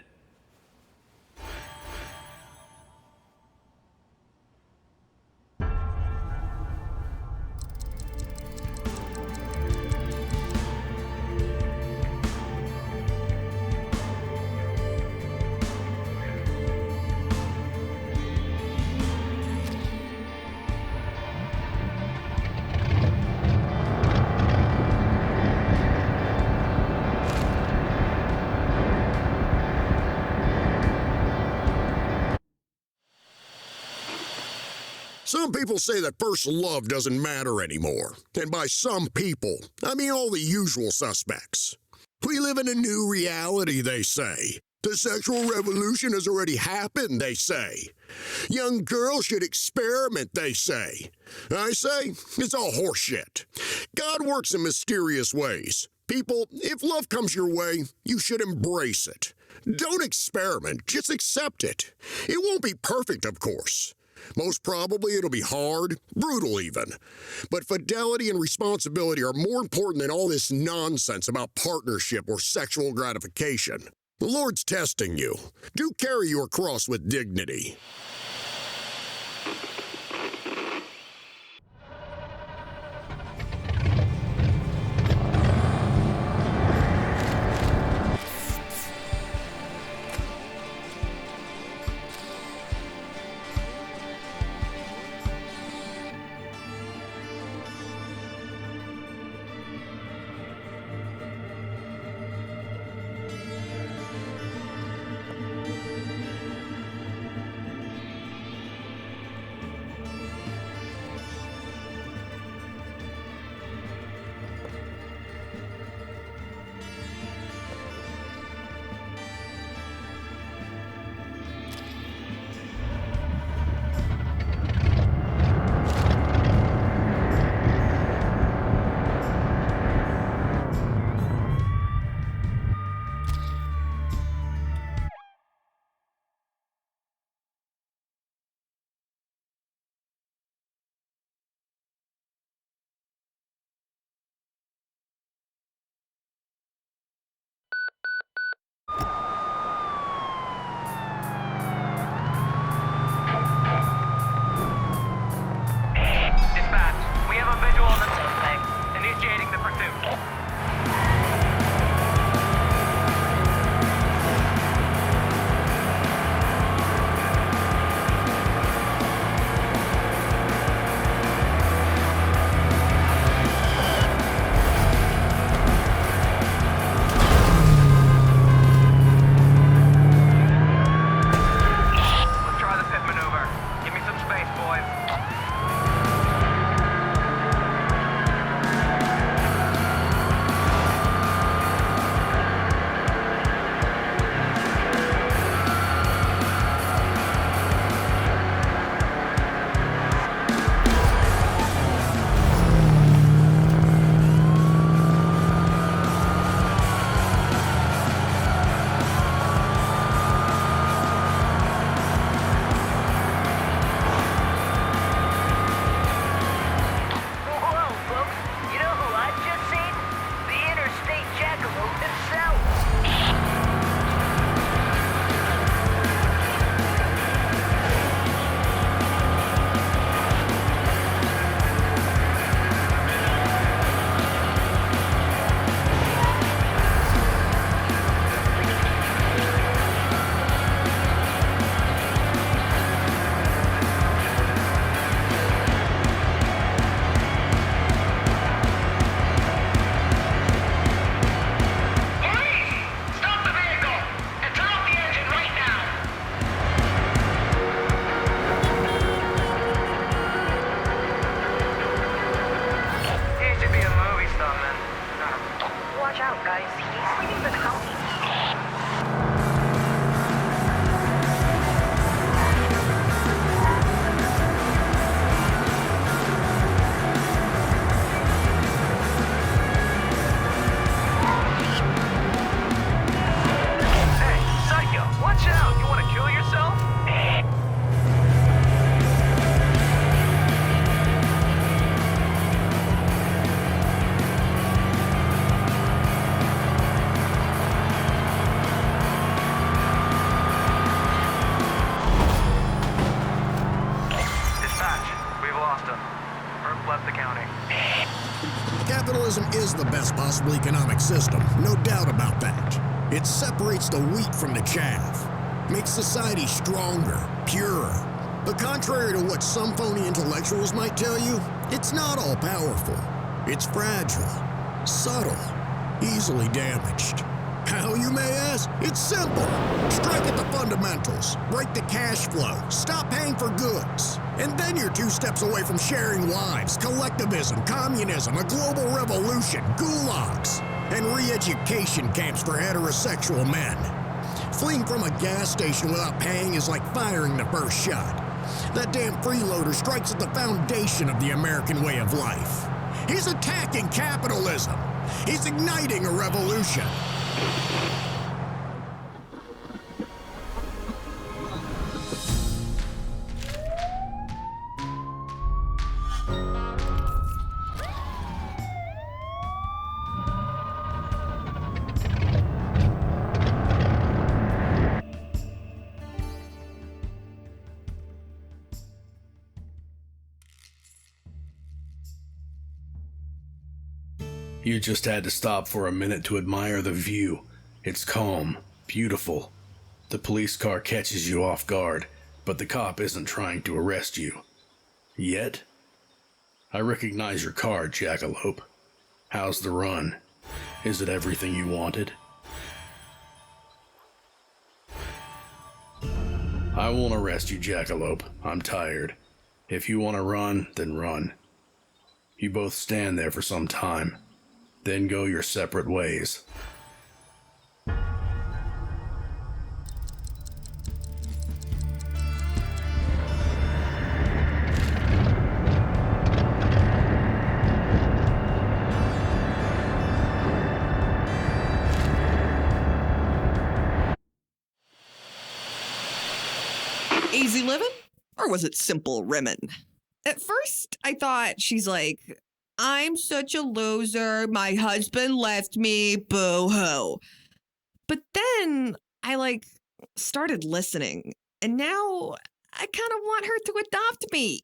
Some people say that first love doesn't matter anymore. And by some people, I mean all the usual suspects. We live in a new reality, they say. The sexual revolution has already happened, they say. Young girls should experiment, they say. I say, it's all horseshit. God works in mysterious ways. People, if love comes your way, you should embrace it. Don't experiment, just accept it. It won't be perfect, of course. Most probably it'll be hard, brutal even. But fidelity and responsibility are more important than all this nonsense about partnership or sexual gratification. The Lord's testing you. Do carry your cross with dignity. counter. Capitalism is the best possible economic system, no doubt about that. It separates the wheat from the chaff, makes society stronger, purer. But contrary to what some phony intellectuals might tell you, it's not all powerful. It's fragile, subtle, easily damaged. How, you may ask? It's simple. Strike at the fundamentals, break the cash flow, stop paying for goods. And then you're 2 steps away from sharing lives, collectivism, communism, a global revolution, gulags, and re-education camps for heterosexual men. Fleeing from a gas station without paying is like firing the first shot. That damn freeloader strikes at the foundation of the American way of life. He's attacking capitalism. He's igniting a revolution. You just had to stop for a minute to admire the view. It's calm, beautiful. The police car catches you off guard, but the cop isn't trying to arrest you. Yet? I recognize your car, Jackalope. How's the run? Is it everything you wanted? I won't arrest you, Jackalope. I'm tired. If you want to run, then run. You both stand there for some time, then go your separate ways. Easy living? Or was it simple rimmin'? At first, I thought she's like, I'm such a loser, my husband left me, boo-hoo. But then I started listening, and now I kind of want her to adopt me.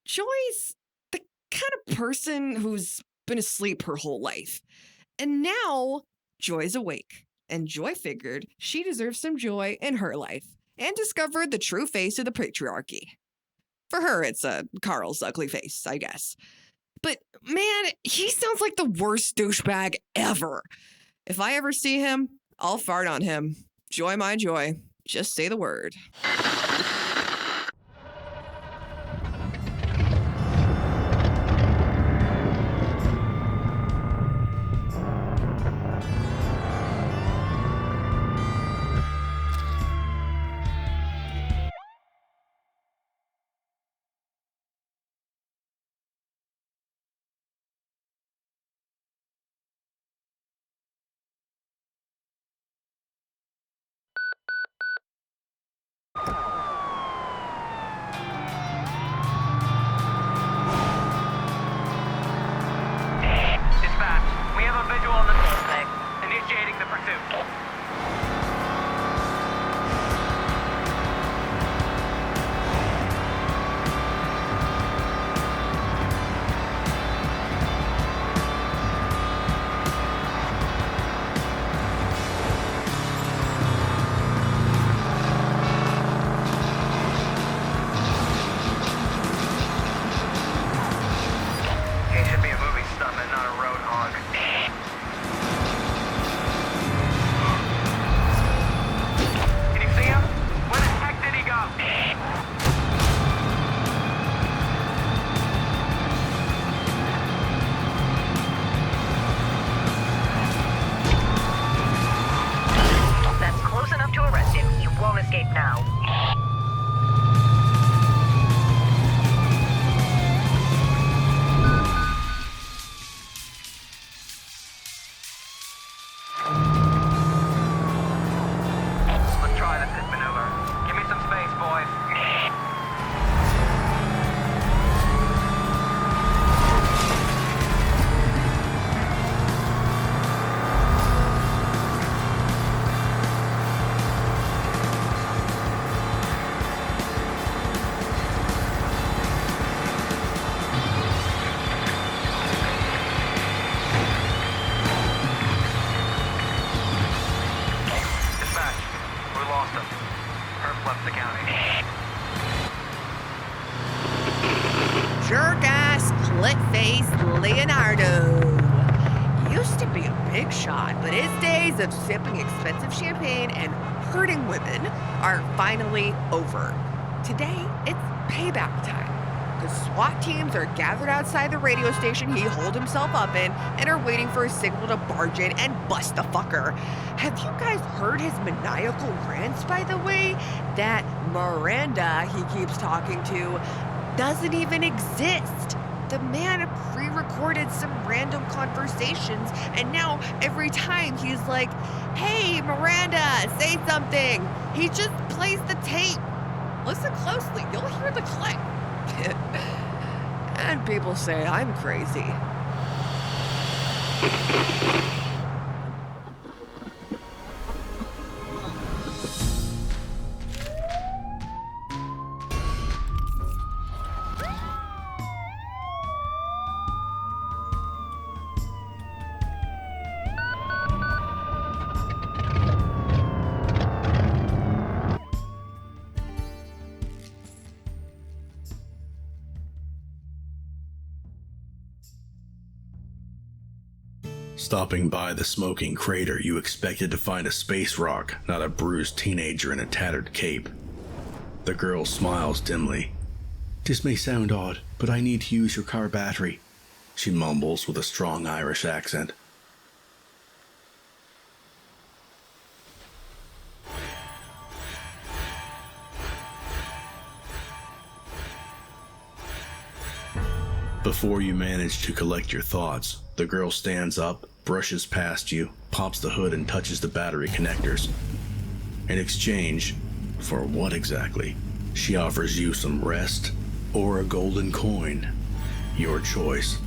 Joy's the kind of person who's been asleep her whole life. And now Joy's awake, and Joy figured she deserves some joy in her life and discovered the true face of the patriarchy. For her, it's Carl's ugly face, I guess. But man, he sounds like the worst douchebag ever. If I ever see him, I'll fart on him. Joy, my joy. Just say the word. Dispatch, we have a visual on the suspect. Initiating the pursuit. He should be a movie stuntman, not a road hog. Eduardo used to be a big shot, but his days of sipping expensive champagne and hurting women are finally over. Today, it's payback time. The SWAT teams are gathered outside the radio station he holed himself up in and are waiting for a signal to barge in and bust the fucker. Have you guys heard his maniacal rants, by the way? That Miranda he keeps talking to doesn't even exist. The man pre-recorded some random conversations, and now every time he's like, "Hey, Miranda, say something," he just plays the tape. Listen closely, you'll hear the click. And people say I'm crazy. Stopping by the smoking crater, you expected to find a space rock, not a bruised teenager in a tattered cape. The girl smiles dimly. "This may sound odd, but I need to use your car battery," she mumbles with a strong Irish accent. Before you manage to collect your thoughts, the girl stands up, brushes past you, pops the hood and touches the battery connectors. In exchange, for what exactly? She offers you some rest or a golden coin. Your choice.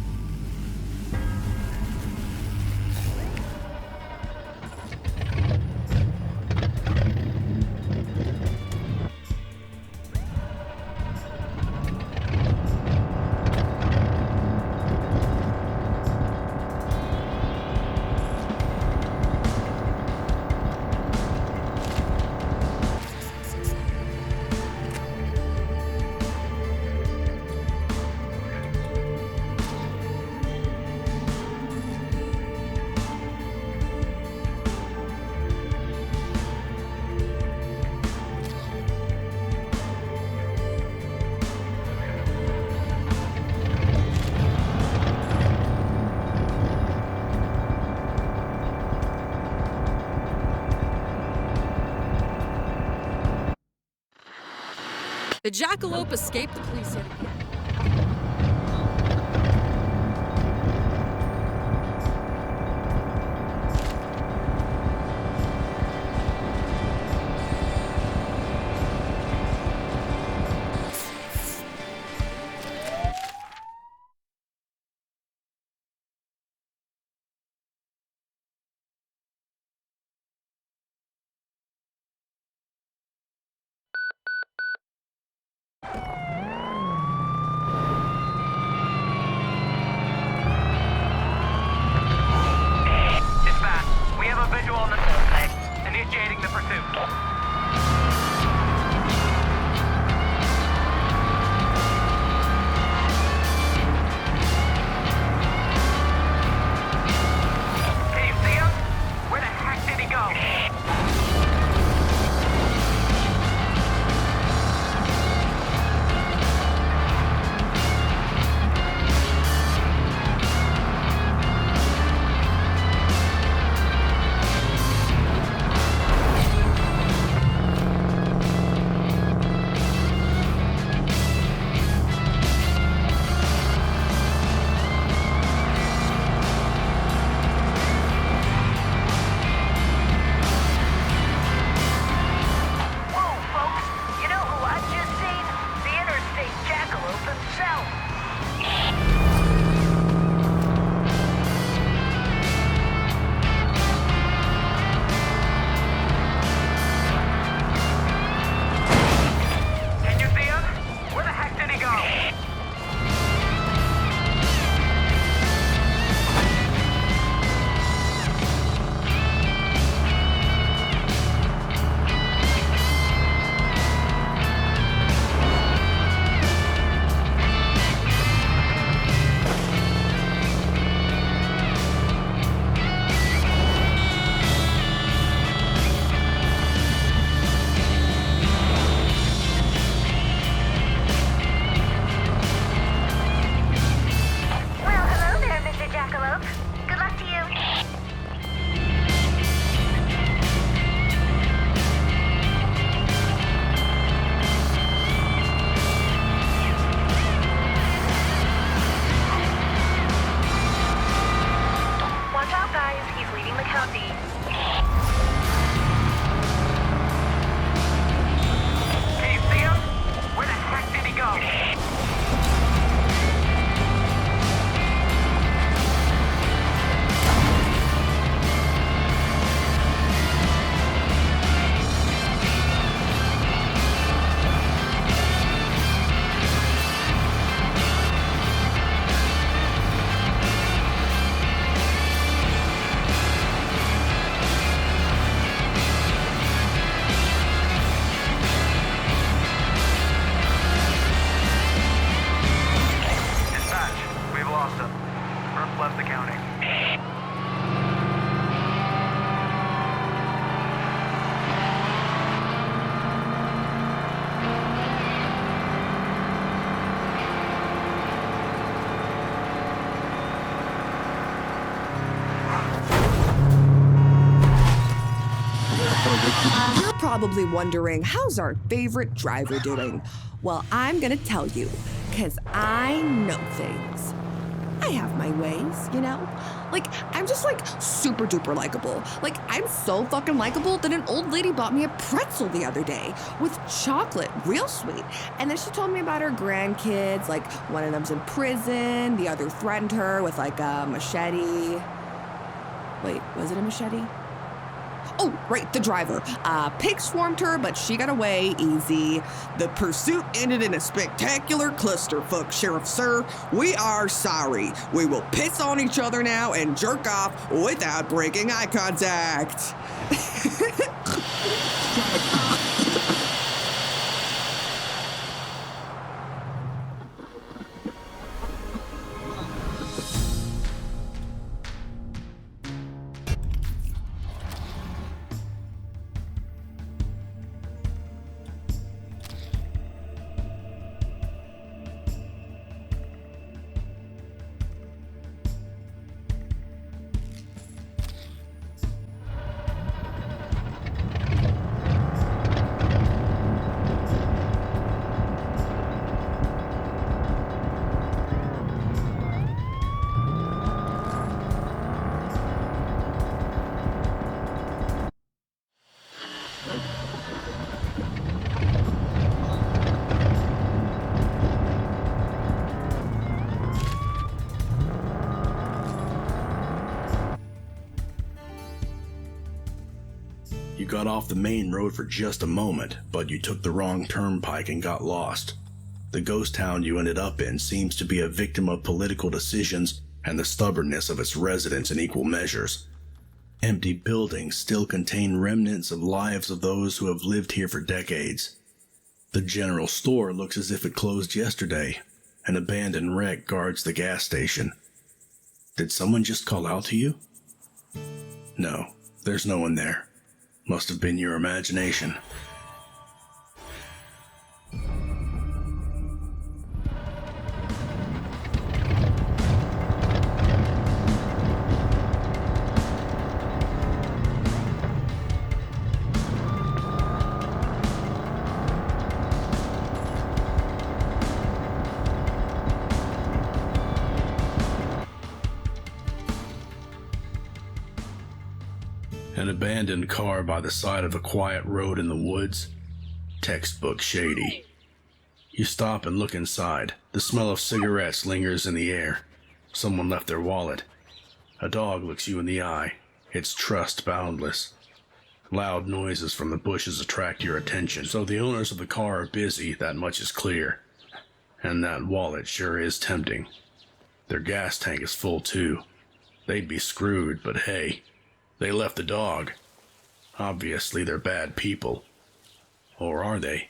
The jackalope escaped the police yet again. lost the counting. You're probably wondering, how's our favorite driver doing? Well, I'm gonna tell you, because I know things. I have my ways, you know? Like, I'm just like super duper likable. Like, I'm so fucking likable that an old lady bought me a pretzel the other day with chocolate, real sweet. And then she told me about her grandkids, like one of them's in prison, the other threatened her with like a machete. Wait, was it a machete? Oh, right, the driver. Pig swarmed her, but she got away easy. The pursuit ended in a spectacular clusterfuck, Sheriff Sir. We are sorry. We will piss on each other now and jerk off without breaking eye contact. You got off the main road for just a moment, but you took the wrong turnpike and got lost. The ghost town you ended up in seems to be a victim of political decisions and the stubbornness of its residents in equal measures. Empty buildings still contain remnants of lives of those who have lived here for decades. The general store looks as if it closed yesterday. An abandoned wreck guards the gas station. Did someone just call out to you? No, there's no one there. Must have been your imagination. An abandoned car by the side of a quiet road in the woods. Textbook shady. You stop and look inside. The smell of cigarettes lingers in the air. Someone left their wallet. A dog looks you in the eye, its trust boundless. Loud noises from the bushes attract your attention, so the owners of the car are busy, that much is clear. And that wallet sure is tempting. Their gas tank is full too. They'd be screwed, but hey, they left the dog. Obviously they're bad people. Or are they?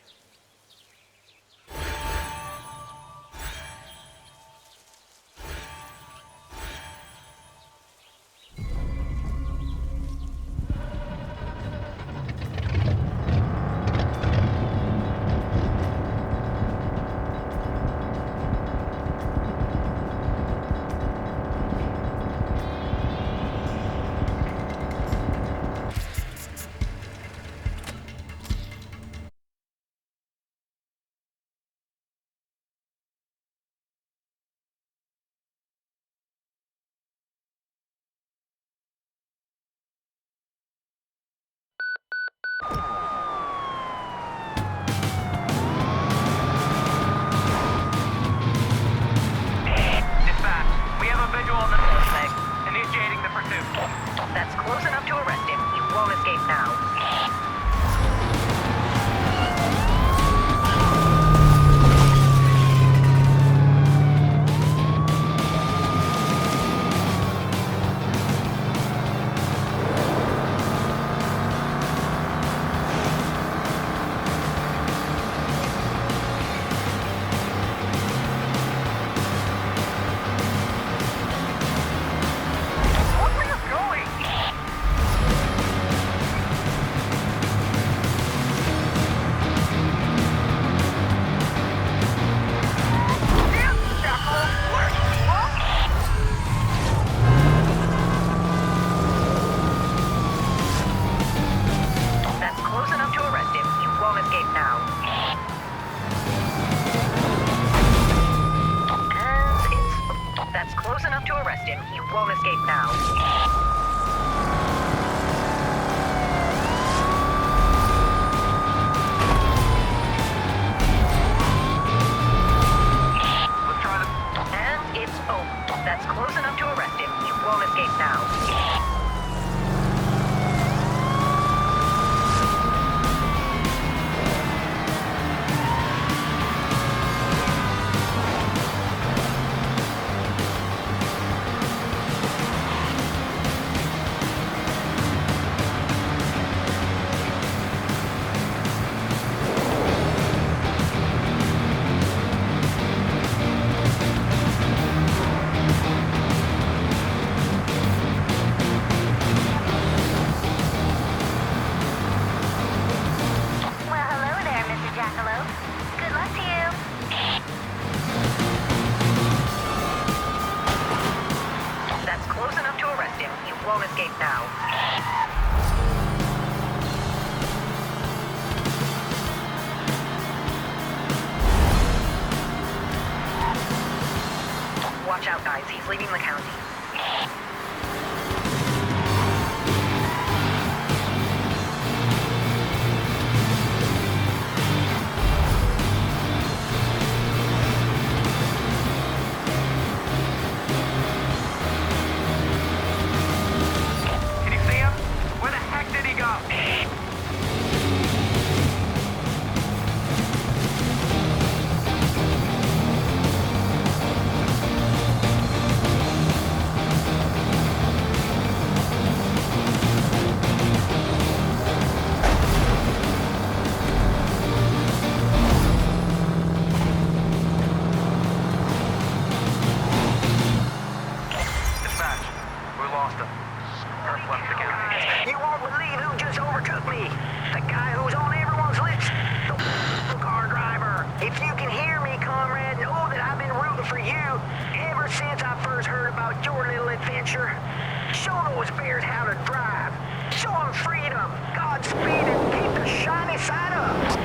arrest him. He won't escape now. That's close enough to arrest him. He won't escape now. Watch out, guys. He's leaving the county. Can you see him? Where the heck did he go? You won't believe who just overtook me. The guy who's on everyone's lips. The car driver. If you can hear me, comrade, know that I've been rooting for you ever since I first heard about your little adventure. Show those bears how to drive. Show them freedom, Godspeed, and keep the shiny side up.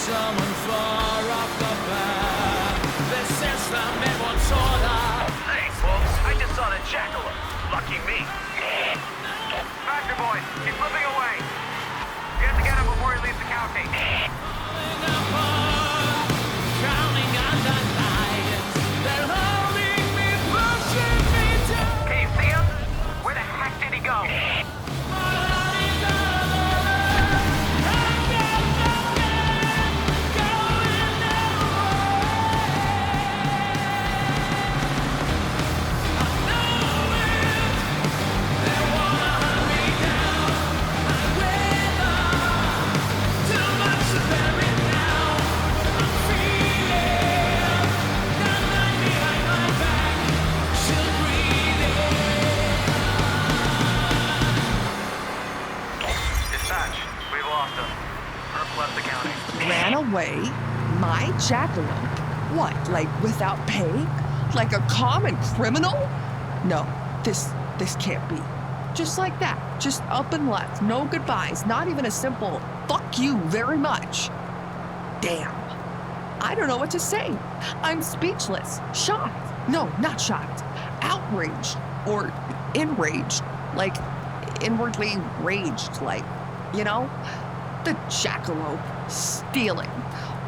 someone far off the path. This is the midward soda. Hey, folks, I just saw the jackalope. Lucky me. Faster, boys. He's flipping away. You have to get him before he leaves the county. Drowning under lions. They're holding me, pushing me down. Can you see him? Where the heck did he go? Left the county. Ran away? My jackalope? What, like without paying? Like a common criminal? No, this can't be. Just like that. Just up and left. No goodbyes. Not even a simple fuck you very much. Damn. I don't know what to say. I'm speechless. Shocked. No, not shocked. Outraged. Or enraged. Like inwardly raged. Like, you know? The jackalope stealing.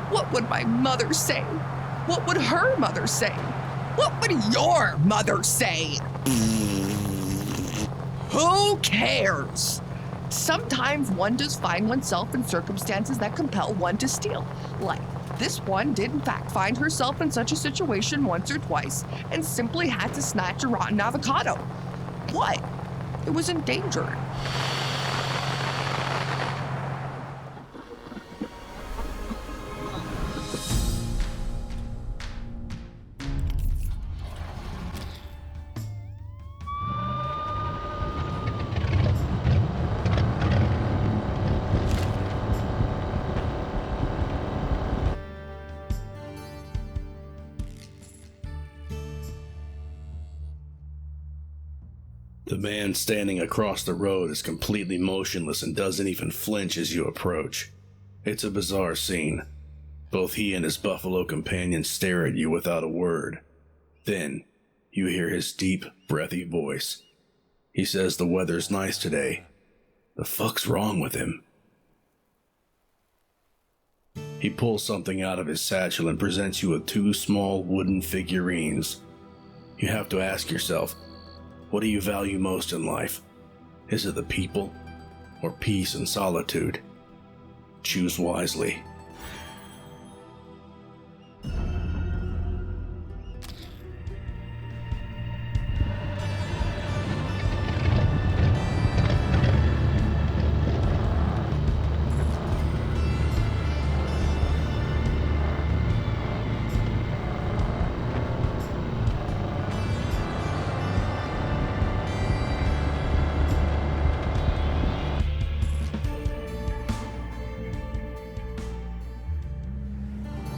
What would my mother say? What would her mother say? What would your mother say? Who cares? Sometimes one does find oneself in circumstances that compel one to steal. Like this one did in fact find herself in such a situation once or twice and simply had to snatch a rotten avocado. What? It was endangered. The man standing across the road is completely motionless and doesn't even flinch as you approach. It's a bizarre scene. Both he and his buffalo companion stare at you without a word. Then, you hear his deep, breathy voice. He says the weather's nice today. The fuck's wrong with him? He pulls something out of his satchel and presents you with 2 small wooden figurines. You have to ask yourself, what do you value most in life? Is it the people or peace and solitude? Choose wisely.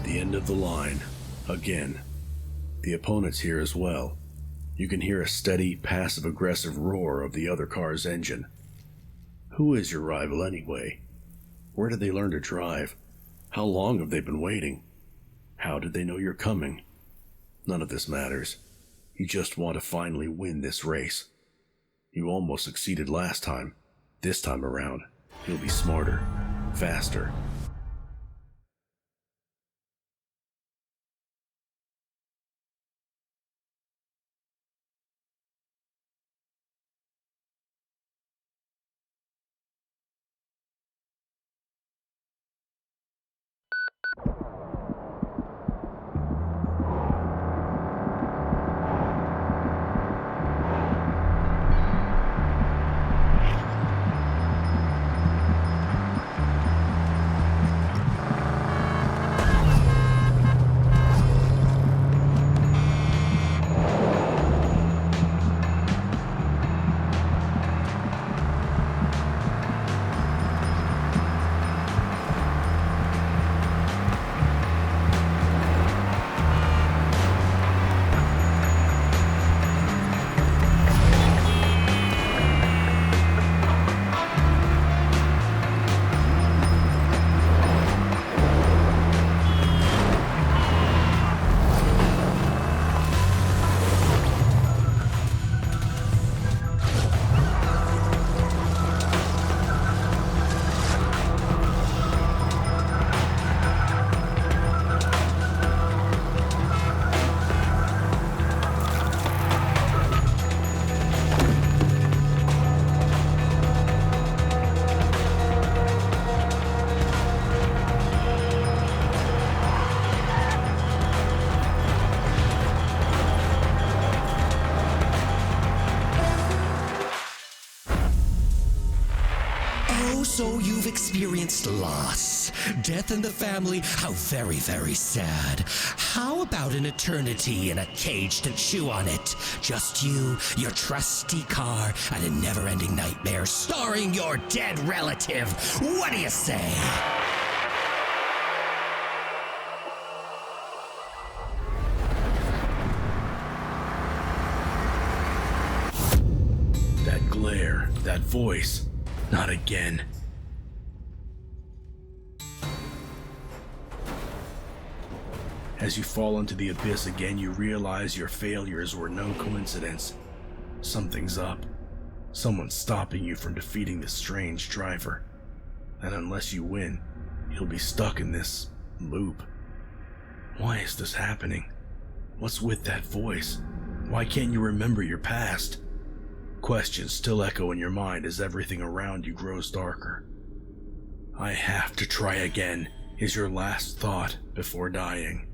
The end of the line. Again. The opponent's here as well. You can hear a steady, passive-aggressive roar of the other car's engine. Who is your rival anyway? Where did they learn to drive? How long have they been waiting? How did they know you're coming? None of this matters. You just want to finally win this race. You almost succeeded last time. This time around, you'll be smarter, faster. So you've experienced loss, death in the family, how very, very sad. How about an eternity in a cage to chew on it? Just you, your trusty car, and a never-ending nightmare starring your dead relative. What do you say? That glare, that voice. Not again. As you fall into the abyss again, you realize your failures were no coincidence. Something's up. Someone's stopping you from defeating this strange driver. And unless you win, you'll be stuck in this loop. Why is this happening? What's with that voice? Why can't you remember your past? Questions still echo in your mind as everything around you grows darker. I have to try again, is your last thought before dying.